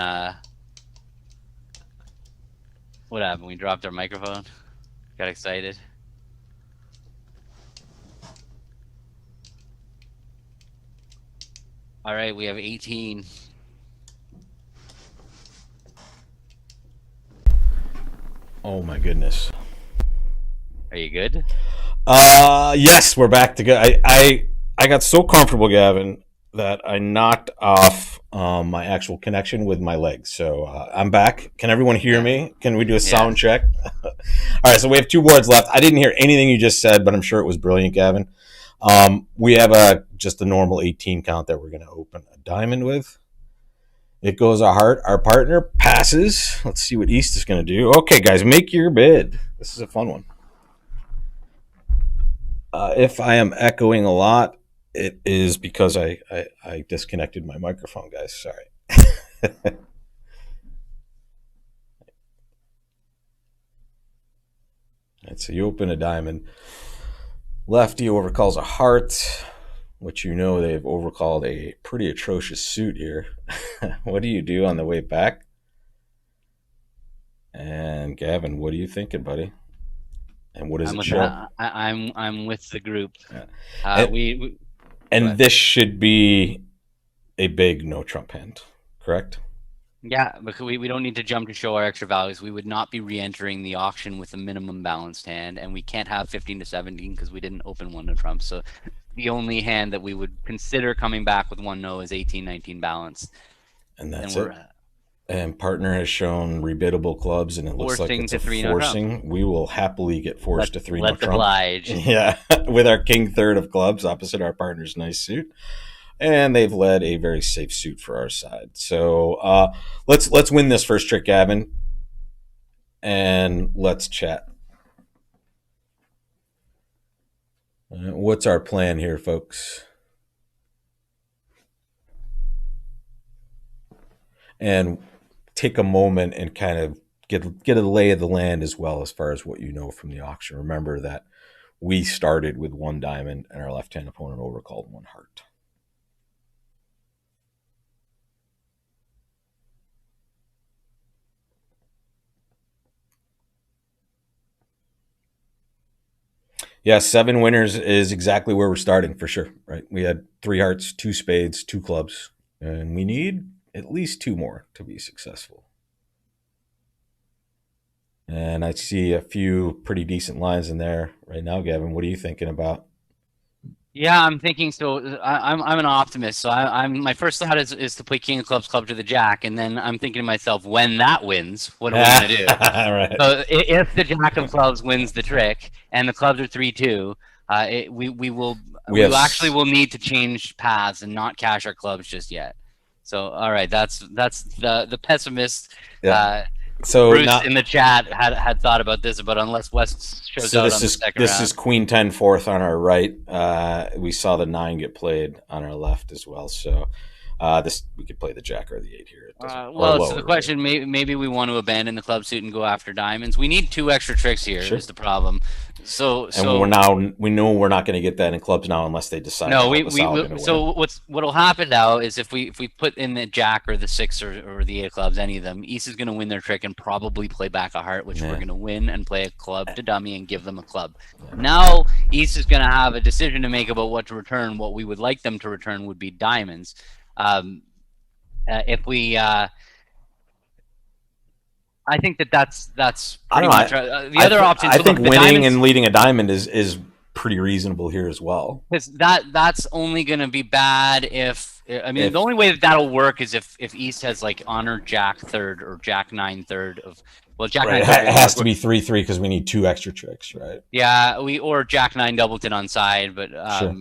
Speaker 2: What happened? We dropped our microphone. Got excited. All right, we have 18.
Speaker 1: Oh my goodness.
Speaker 2: Are you good?
Speaker 1: Yes, we're back to good. I got so comfortable, Gavin, that I knocked off my actual connection with my legs. So I'm back. Can everyone hear me? Can we do a sound check? All right, so we have 2 boards left. I didn't hear anything you just said, but I'm sure it was brilliant, Gavin. We have just a normal 18 count that we're going to open a diamond with. It goes a heart. Our partner passes. Let's see what East is going to do. Okay, guys, make your bid. This is a fun one. If I am echoing a lot, it is because I disconnected my microphone, guys. Sorry. Right, so you open a diamond. Lefty overcalls a heart. which you know they've overcalled a pretty atrocious suit here. What do you do on the way back? And Gavin, what are you thinking, buddy? And what does
Speaker 2: I'm
Speaker 1: it
Speaker 2: with
Speaker 1: show?
Speaker 2: I'm with the group.
Speaker 1: Yeah.
Speaker 2: Uh,
Speaker 1: And,
Speaker 2: we Go
Speaker 1: and
Speaker 2: ahead.
Speaker 1: this should be a big no Trump hand, correct?
Speaker 2: Yeah, because we don't need to jump to show our extra values. We would not be re-entering the auction with a minimum balanced hand, and we can't have 15 to 17 because we didn't open one to Trump. So the only hand that we would consider coming back with one no is 18, 19 balanced,
Speaker 1: And
Speaker 2: and
Speaker 1: that's
Speaker 2: we're
Speaker 1: it. And partner has shown rebiddable clubs, and it looks like
Speaker 2: forcing
Speaker 1: it's a
Speaker 2: to 3 no Trump.
Speaker 1: forcing. We will happily get forced to 3 no
Speaker 2: Let's
Speaker 1: Trump.
Speaker 2: oblige.
Speaker 1: Yeah, with our king third of clubs opposite our partner's nice suit. And they've led a very safe suit for our side. So let's win this first trick, Gavin, and let's chat. What's our plan here, folks? And take a moment and kind of get a lay of the land as well as far as what you know from the auction. Remember that we started with one diamond and our left-hand opponent overcalled one heart. Yeah, 7 winners is exactly where we're starting for sure, right? We had 3 hearts, 2 spades, 2 clubs, and we need at least 2 more to be successful. And I see a few pretty decent lines in there right now, Gavin. What are you thinking about?
Speaker 2: Yeah, I'm thinking. So I'm an optimist. So I'm my first thought is to play King of Clubs, club to the Jack, and then I'm thinking to myself, when that wins, what are we gonna do?
Speaker 1: Right.
Speaker 2: So if the Jack of Clubs wins the trick and the clubs are 3-2, we will
Speaker 1: We have
Speaker 2: actually will need to change paths and not cash our clubs just yet. So all right, that's the pessimist.
Speaker 1: yeah. So
Speaker 2: Bruce
Speaker 1: now
Speaker 2: in the chat had thought about this, but unless West shows out on the second
Speaker 1: this
Speaker 2: round.
Speaker 1: is Queen 10 fourth on our right. We saw the 9 get played on our left as well. So this we could play the Jack or the 8 here. It doesn't or
Speaker 2: Well,
Speaker 1: lower.
Speaker 2: so the question, maybe we want to abandon the club suit and go after diamonds. We need 2 extra tricks here.
Speaker 1: Sure.
Speaker 2: Is the problem. So
Speaker 1: we know we're not going to get that in clubs now unless they decide
Speaker 2: no,
Speaker 1: to help us out.
Speaker 2: so what'll happen now is if we put in the Jack or the 6 or the 8 of clubs, any of them, East is going to win their trick and probably play back a heart, which we're going to win and play a club to dummy and give them a club. Now East is going to have a decision to make about what to return. What we would like them to return would be diamonds. If we I think that's pretty much the other option.
Speaker 1: I think winning
Speaker 2: diamonds,
Speaker 1: and leading a diamond is pretty reasonable here as well.
Speaker 2: because that's only going to be bad if the only way that'll work is if East has like honor Jack third or Jack 9 third of Jack
Speaker 1: Right.
Speaker 2: 9
Speaker 1: It has to be 3-3 because we need 2 extra tricks, right?
Speaker 2: Yeah, or Jack 9 Doubleton on side, but
Speaker 1: Sure.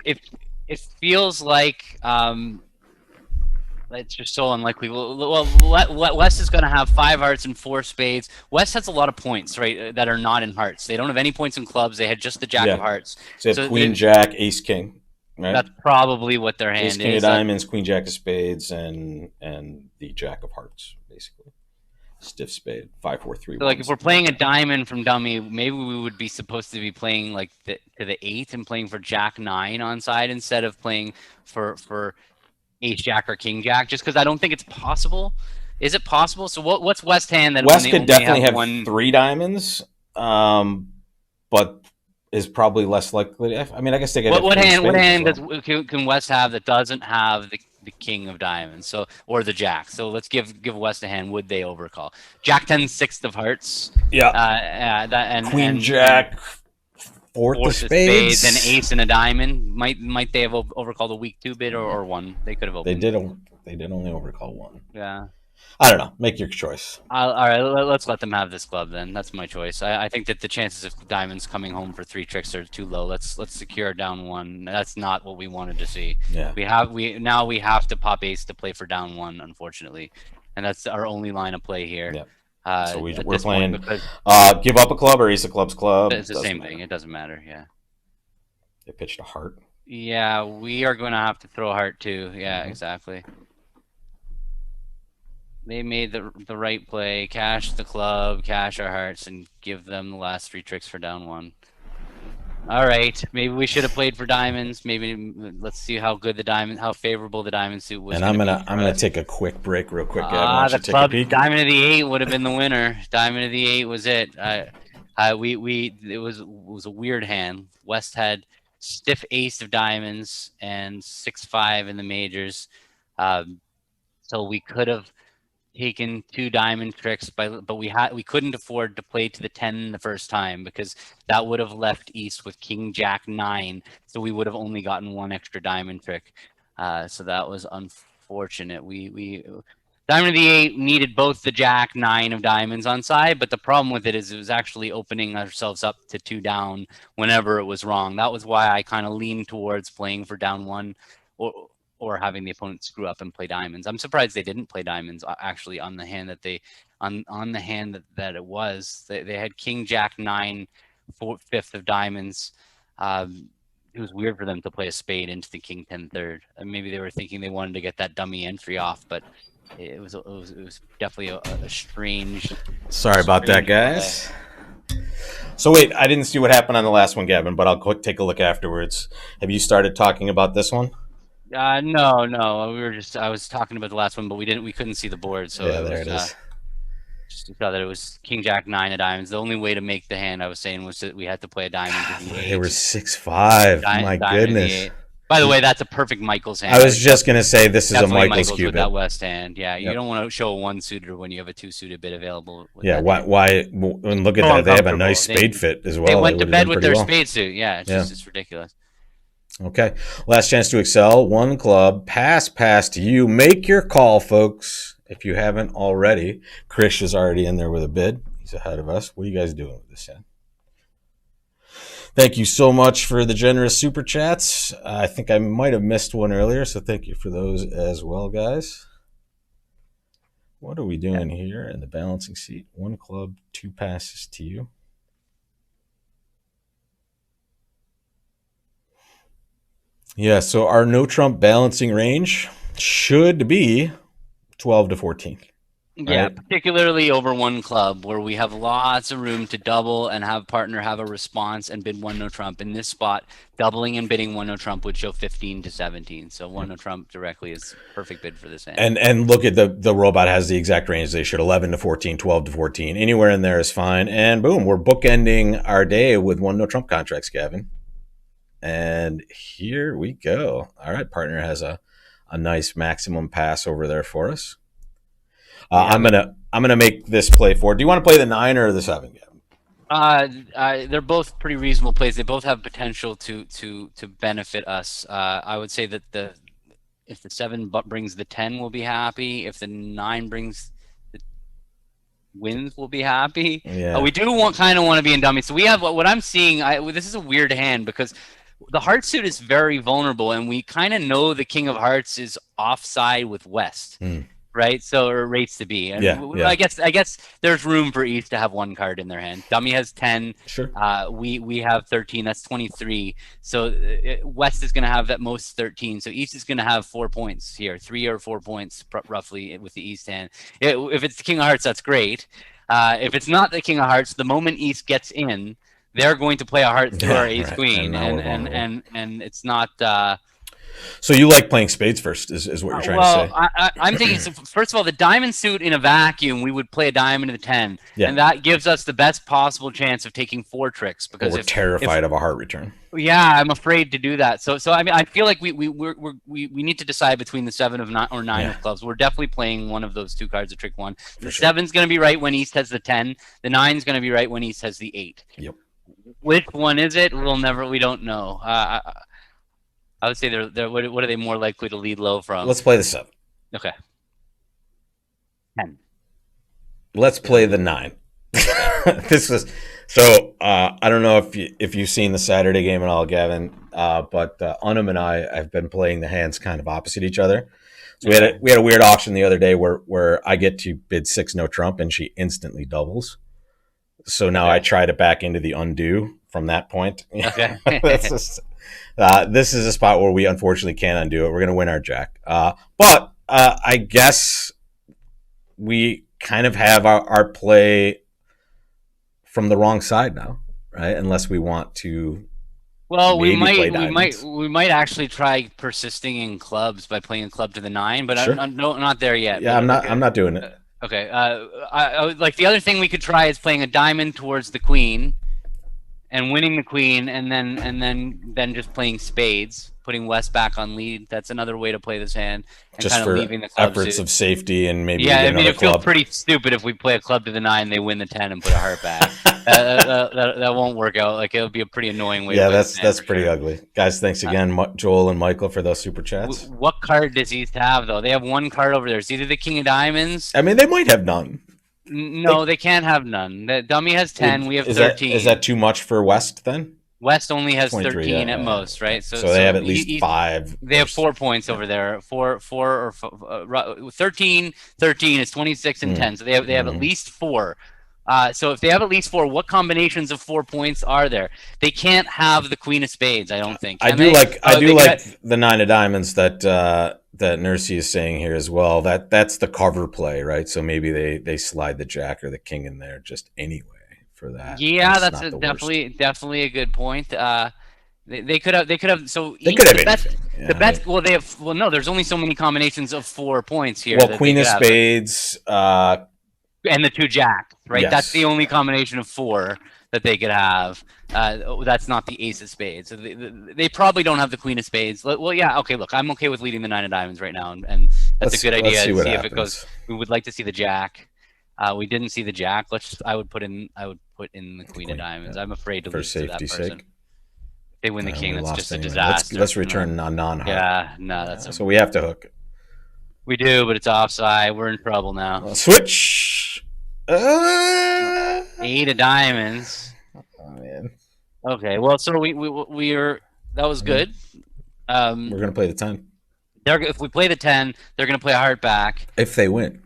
Speaker 2: it feels like it's just so unlikely. Well, West is going to have 5 hearts and 4 spades. West has a lot of points, right, that are not in hearts. They don't have any points in clubs. They had just the Jack of hearts.
Speaker 1: So they have Queen, Jack, Ace, King. Right?
Speaker 2: That's probably what their hand
Speaker 1: is. Ace, King of diamonds, Queen, Jack of spades, and the Jack of hearts, basically. Stiff spade, 5-4-3.
Speaker 2: So like if we're playing a diamond from dummy, maybe we would be supposed to be playing like to the 8 and playing for Jack 9 on side instead of playing for Ace Jack or King Jack, just because I don't think it's possible. Is it possible? So what's West hand that
Speaker 1: West could definitely have 3 diamonds, but is probably less likely. I mean, I guess they get.
Speaker 2: What hand can West have that doesn't have the King of diamonds? So or the Jack. So let's give West a hand. Would they overcall? Jack 10 6 of hearts.
Speaker 1: Yeah.
Speaker 2: And
Speaker 1: Queen Jack. Fourth of spades
Speaker 2: and Ace and a diamond. Might they have overcalled a weak 2 bid or 1? They could have opened.
Speaker 1: They did only overcall 1.
Speaker 2: Yeah.
Speaker 1: I don't know. Make your choice.
Speaker 2: All right, let's let them have this club then. That's my choice. I think that the chances of diamonds coming home for 3 tricks are too low. Let's secure down 1. That's not what we wanted to see.
Speaker 1: Yeah.
Speaker 2: We have to pop ace to play for down 1, unfortunately, and that's our only line of play here.
Speaker 1: Yeah. So we're playing
Speaker 2: because
Speaker 1: give up a club or ace of clubs club.
Speaker 2: It's the same thing. It doesn't matter. Yeah.
Speaker 1: They pitched a heart.
Speaker 2: Yeah, we are going to have to throw a heart too. Yeah, exactly. They made the right play. Cash the club, cash our hearts, and give them the last 3 tricks for down 1. All right, maybe we should have played for diamonds. Maybe let's see how favorable the diamond suit was
Speaker 1: And
Speaker 2: going
Speaker 1: I'm
Speaker 2: to be
Speaker 1: gonna
Speaker 2: for
Speaker 1: I'm gonna
Speaker 2: us.
Speaker 1: take a quick break, real quick, Gavin. Why don't
Speaker 2: The
Speaker 1: you take a
Speaker 2: club
Speaker 1: peek?
Speaker 2: diamond of the eight would have been the winner. Diamond of the eight was it. It was a weird hand. West had stiff ace of diamonds and 6-5 in the majors, so we could have taken two diamond tricks, but we couldn't afford to play to the 10 the first time because that would have left East with King Jack 9, so we would have only gotten one extra diamond trick. So that was unfortunate. We Diamond of the eight needed both the Jack 9 of diamonds on side, but the problem with it is it was actually opening ourselves up to two down whenever it was wrong. That was why I kind of leaned towards playing for down one, or having the opponent screw up and play diamonds. I'm surprised they didn't play diamonds actually on the hand that they on the hand that it was. They had King Jack 9, fifth of diamonds. It was weird for them to play a spade into the King 10 third. And maybe they were thinking they wanted to get that dummy entry off, but it was definitely a strange.
Speaker 1: Sorry about that, guys. So wait, I didn't see what happened on the last one, Gavin, but I'll go take a look afterwards. Have you started talking about this one?
Speaker 2: No. I was talking about the last one, but we couldn't see the board, so
Speaker 1: Yeah, there it is.
Speaker 2: Just saw that it was King Jack 9 of diamonds. The only way to make the hand I was saying was that we had to play a diamond to the 8.
Speaker 1: They were 6-5. My goodness.
Speaker 2: By the way, that's a perfect Michael's hand.
Speaker 1: I was just gonna say this is a Michael's
Speaker 2: with
Speaker 1: cubit.
Speaker 2: that West hand. Yeah, you don't want to show a one suited when you have a two suited bit available.
Speaker 1: Yeah, why? And look at that. They have a nice spade fit as well.
Speaker 2: They went to bed with their spade suit. Yeah, it's ridiculous.
Speaker 1: Okay, last chance to excel. One club, pass to you. Make your call, folks. If you haven't already, Krish is already in there with a bid. He's ahead of us. What are you guys doing with this hand? Thank you so much for the generous super chats. I think I might have missed one earlier, so thank you for those as well, guys. What are we doing here in the balancing seat? One club, two passes to you. Yeah, so our no trump balancing range should be 12 to 14.
Speaker 2: Yeah,
Speaker 1: right?
Speaker 2: Particularly over one club where we have lots of room to double and have partner have a response and bid one no trump. In this spot, doubling and bidding one no trump would show 15 to 17. So one no trump directly is perfect bid for this hand.
Speaker 1: And look at the robot has the exact range they should. 11 to 14, 12 to 14. Anywhere in there is fine. And boom, we're bookending our day with one no trump contracts, Gavin. And here we go. All right, partner has a nice maximum pass over there for us. I'm gonna make this play for. Do you want to play the 9 or the 7, Gavin?
Speaker 2: They're both pretty reasonable plays. They both have potential to benefit us. I would say that if the 7 brings the 10, we'll be happy. If the 9 brings the wins, we'll be happy.
Speaker 1: Yeah.
Speaker 2: We do kind of want to be in dummy. So we have what I'm seeing. This is a weird hand because the heart suit is very vulnerable, and we kind of know the King of Hearts is offside with West. Right, so or rates to be, and I guess there's room for East to have one card in their hand. Dummy has 10.
Speaker 1: Sure.
Speaker 2: We have 13. That's 23. So West is going to have that most 13. So East is going to have 4 points here, 3 or 4 points roughly with the East hand. If it's the King of Hearts, that's great. If it's not the King of Hearts, the moment East gets in, they're going to play a heart through our Ace Queen, and it's not.
Speaker 1: So you like playing spades first, is what you're trying to
Speaker 2: say? I'm thinking, first of all, the diamond suit in a vacuum, we would play a diamond to the 10, and that gives us the best possible chance of taking 4 tricks. Because
Speaker 1: we're terrified of a heart return.
Speaker 2: Yeah, I'm afraid to do that. So I mean, I feel like we need to decide between the 7 of 9 or 9 of clubs. We're definitely playing one of those 2 cards of trick 1. The 7's going to be right when East has the 10. The 9's going to be right when East has the 8.
Speaker 1: Yep.
Speaker 2: Which one is it? We don't know. I would say what are they more likely to lead low from?
Speaker 1: Let's play the 7.
Speaker 2: Okay. 10.
Speaker 1: Let's play the 9. This was so. I don't know if you've seen the Saturday game at all, Gavin. But Unum and I have been playing the hands kind of opposite each other. So we had a weird auction the other day where I get to bid 6 no trump and she instantly doubles. So now I try to back into the undo from that point.
Speaker 2: Okay.
Speaker 1: This is a spot where we unfortunately can't undo it. We're going to win our jack. But I guess we kind of have our play from the wrong side now, right? Unless we want to
Speaker 2: Well, we
Speaker 1: maybe
Speaker 2: might,
Speaker 1: play
Speaker 2: we might,
Speaker 1: diamonds.
Speaker 2: we might actually try persisting in clubs by playing a club to the nine, but
Speaker 1: Sure.
Speaker 2: no, not there yet.
Speaker 1: Yeah,
Speaker 2: But
Speaker 1: I'm
Speaker 2: okay,
Speaker 1: not doing it.
Speaker 2: okay. I would like the other thing we could try is playing a diamond towards the queen and winning the queen, and then just playing spades, putting West back on lead. That's another way to play this hand, and
Speaker 1: Just
Speaker 2: kind of
Speaker 1: for
Speaker 2: leaving the club
Speaker 1: efforts
Speaker 2: suit.
Speaker 1: of safety, and maybe we
Speaker 2: Yeah,
Speaker 1: get
Speaker 2: I mean,
Speaker 1: another
Speaker 2: it feels
Speaker 1: club.
Speaker 2: pretty stupid if we play a club to the nine, they win the 10 and put a heart back. That won't work out. Like, it'll be a pretty annoying way to
Speaker 1: Yeah,
Speaker 2: play this hand
Speaker 1: that's
Speaker 2: for
Speaker 1: pretty
Speaker 2: sure.
Speaker 1: ugly, guys. Thanks again, Joel and Michael, for those super chats.
Speaker 2: What card does he have though? They have one card over there. It's either the king of diamonds.
Speaker 1: I mean, they might have none.
Speaker 2: No,
Speaker 1: They,
Speaker 2: they can't have none. The dummy has 10. We have
Speaker 1: is that
Speaker 2: 13.
Speaker 1: too much for West then?
Speaker 2: West only has
Speaker 1: 23.
Speaker 2: 13 at
Speaker 1: Yeah.
Speaker 2: most, right? So
Speaker 1: So they have at least five.
Speaker 2: they have 4 points over there. Four or 13. 13 is 26 and 10. So they have at least four. So if they have at least four, what combinations of 4 points are there? They can't have the queen of spades, I don't think.
Speaker 1: I
Speaker 2: Can
Speaker 1: do
Speaker 2: they?
Speaker 1: like
Speaker 2: Oh,
Speaker 1: the nine of diamonds that that Nursey is saying here as well. That's the cover play, right? So maybe they slide the jack or the king in there just anyway for that.
Speaker 2: Yeah, that's
Speaker 1: not the
Speaker 2: definitely a good point. They could have so
Speaker 1: They could have anything. Yeah,
Speaker 2: the best well they have well no there's only so many combinations of 4 points here.
Speaker 1: Well,
Speaker 2: that
Speaker 1: queen
Speaker 2: they
Speaker 1: of
Speaker 2: could have.
Speaker 1: spades.
Speaker 2: And the two jacks, right?
Speaker 1: Yes.
Speaker 2: That's the only combination of four that they could have. That's not the ace of spades. So they probably don't have the queen of spades. Well, yeah, okay. Look, I'm okay with leading the nine of diamonds right now, and that's a good idea.
Speaker 1: Let's see what
Speaker 2: see
Speaker 1: happens.
Speaker 2: if it goes. We would like to see the jack. We didn't see the jack. I would put in the queen of diamonds. I'm afraid to lose to that person. Sake. If they win the king, that's just a disaster.
Speaker 1: Let's return non-heart.
Speaker 2: Yeah, no, that's
Speaker 1: so we have to hook.
Speaker 2: We do, but it's offside. We're in trouble now.
Speaker 1: Switch.
Speaker 2: 8 of diamonds.
Speaker 1: Oh man.
Speaker 2: Okay, well, so we are. That was good.
Speaker 1: We're gonna play the 10.
Speaker 2: If we play the 10, they're gonna play a heart back.
Speaker 1: If they win.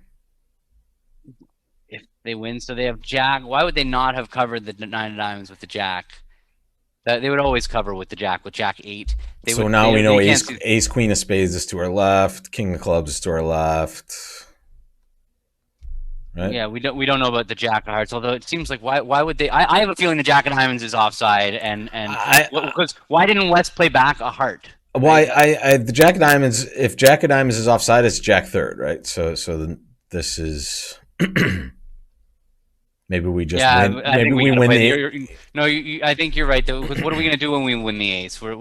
Speaker 2: If they win, so they have jack. Why would they not have covered the 9 of diamonds with the jack? They would always cover with the jack, with jack 8.
Speaker 1: So now we know ace queen of spades is to our left, king of clubs is to our left. Right?
Speaker 2: Yeah, we don't know about the jack of hearts. Although it seems like why would they? I have a feeling the jack of diamonds is offside, and because why didn't West play back a heart?
Speaker 1: Why the jack of diamonds? If jack of diamonds is offside, it's jack third, right? So this is maybe we just win. Maybe we win the.
Speaker 2: I think you're right. Though, what are we gonna do when we win the ace? We're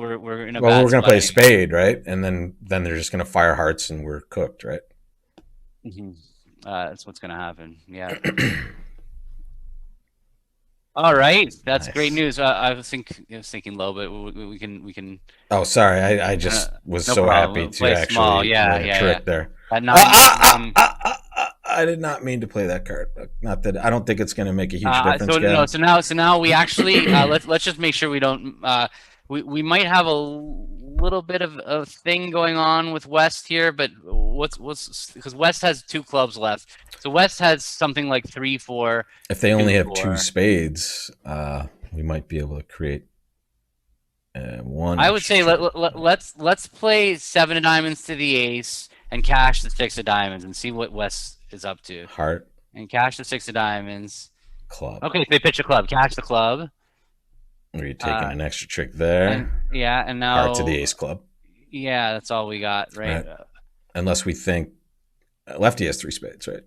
Speaker 2: in a
Speaker 1: well,
Speaker 2: bad
Speaker 1: we're gonna
Speaker 2: spot.
Speaker 1: play a spade, right? And then they're just gonna fire hearts, and we're cooked, right?
Speaker 2: Mm-hmm. That's what's gonna happen. Yeah. All right, that's nice. Great news. I was thinking low, but we can.
Speaker 1: Oh, sorry. I just was no so problem. Happy to play actually
Speaker 2: small. Yeah,
Speaker 1: trick there. I did not mean to play that card. Not that I don't think it's going to make a huge difference.
Speaker 2: So now we actually let's just make sure we don't. We might have a little bit of a thing going on with West here, but what's because West has 2 clubs left, so West has something like 3, 4.
Speaker 1: If they only have 2 spades, we might be able to create one.
Speaker 2: I would say let's play 7 of diamonds to the ace and cash the 6 of diamonds and see what West is up to.
Speaker 1: Heart
Speaker 2: and cash the 6 of diamonds.
Speaker 1: Club.
Speaker 2: Okay, so they pitch a club. Cash the club.
Speaker 1: Are you taking an extra trick there?
Speaker 2: And now
Speaker 1: heart to the ace club.
Speaker 2: Yeah, that's all we got, right?
Speaker 1: Unless we think lefty has 3 spades, right?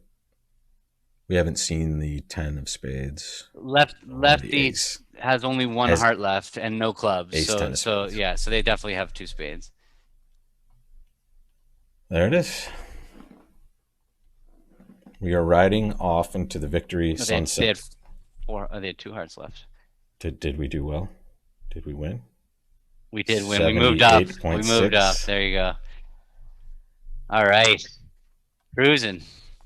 Speaker 1: We haven't seen the 10 of spades.
Speaker 2: Lefty has only 1 heart left and no clubs. So they definitely have 2 spades.
Speaker 1: There it is. We are riding off into the victory sunset.
Speaker 2: They had 2 hearts left.
Speaker 1: Did we do well? Did we win?
Speaker 2: We did win. We moved up. We moved up. There you go. All right. Cruising.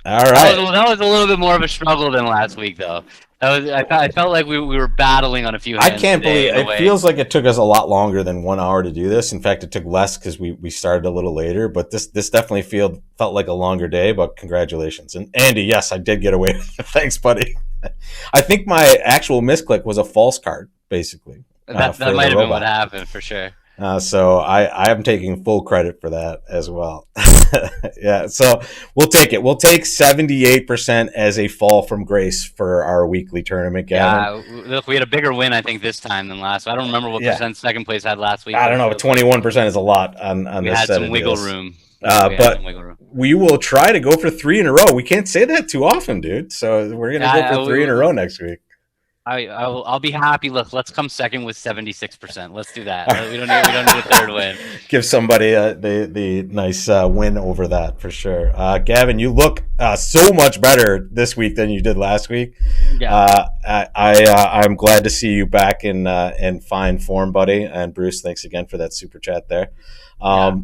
Speaker 1: All right.
Speaker 2: That was a little bit more of a struggle than last week, though. I felt like we were battling on a few hands.
Speaker 1: I can't believe it feels like it took us a lot longer than 1 hour to do this. In fact, it took less because we started a little later. But this definitely felt like a longer day. But congratulations. And Andy, yes, I did get away with it. Thanks, buddy. I think my actual misclick was a false card, basically.
Speaker 2: That might have been what happened for sure.
Speaker 1: So I am taking full credit for that as well. Yeah, so we'll take it. We'll take 78% as a fall from grace for our weekly tournament, Gavin.
Speaker 2: Yeah, look, we had a bigger win, I think, this time than last. I don't remember what
Speaker 1: Yeah,
Speaker 2: percent second place had last week,
Speaker 1: I
Speaker 2: but
Speaker 1: don't
Speaker 2: it
Speaker 1: know, but
Speaker 2: feels like
Speaker 1: 21% is a lot on
Speaker 2: we
Speaker 1: this
Speaker 2: had
Speaker 1: set
Speaker 2: some
Speaker 1: of
Speaker 2: wiggle
Speaker 1: deals.
Speaker 2: room. We had some
Speaker 1: But
Speaker 2: wiggle room.
Speaker 1: we will try to go for 3 in a row. We can't say that too often, dude. So we're gonna go
Speaker 2: Yeah,
Speaker 1: for 3 in a row next week.
Speaker 2: I'll be happy. Look, let's come second with 76%. Let's do that. We don't need a third win.
Speaker 1: Give somebody the nice win over that for sure. Gavin, you look so much better this week than you did last week.
Speaker 2: Yeah,
Speaker 1: I'm glad to see you back in fine form, buddy. And Bruce, thanks again for that super chat there.
Speaker 2: yeah.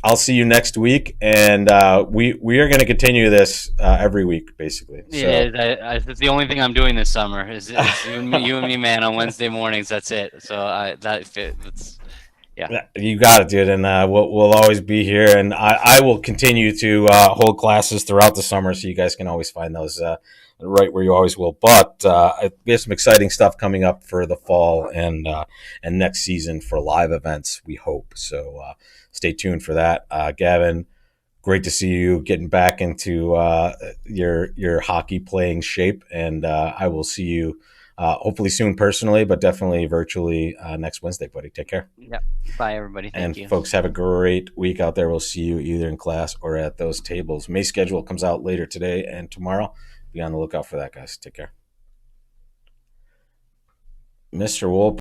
Speaker 1: I'll see you next week, and we are going to continue this every week, basically. So
Speaker 2: Yeah, it's the only thing I'm doing this summer is you and me, man, on Wednesday mornings. That's it. So that's yeah.
Speaker 1: you got it, dude, and we'll always be here, and I will continue to hold classes throughout the summer, so you guys can always find those right where you always will. But we have some exciting stuff coming up for the fall and next season for live events. We hope so. Stay tuned for that, Gavin. Great to see you getting back into your hockey playing shape, and I will see you hopefully soon personally, but definitely virtually next Wednesday, buddy. Take care.
Speaker 2: Yeah. Bye, everybody. Thank
Speaker 1: And
Speaker 2: you.
Speaker 1: folks, have a great week out there. We'll see you either in class or at those tables. May schedule comes out later today and tomorrow. Be on the lookout for that, guys. Take care. Mr. Wolp.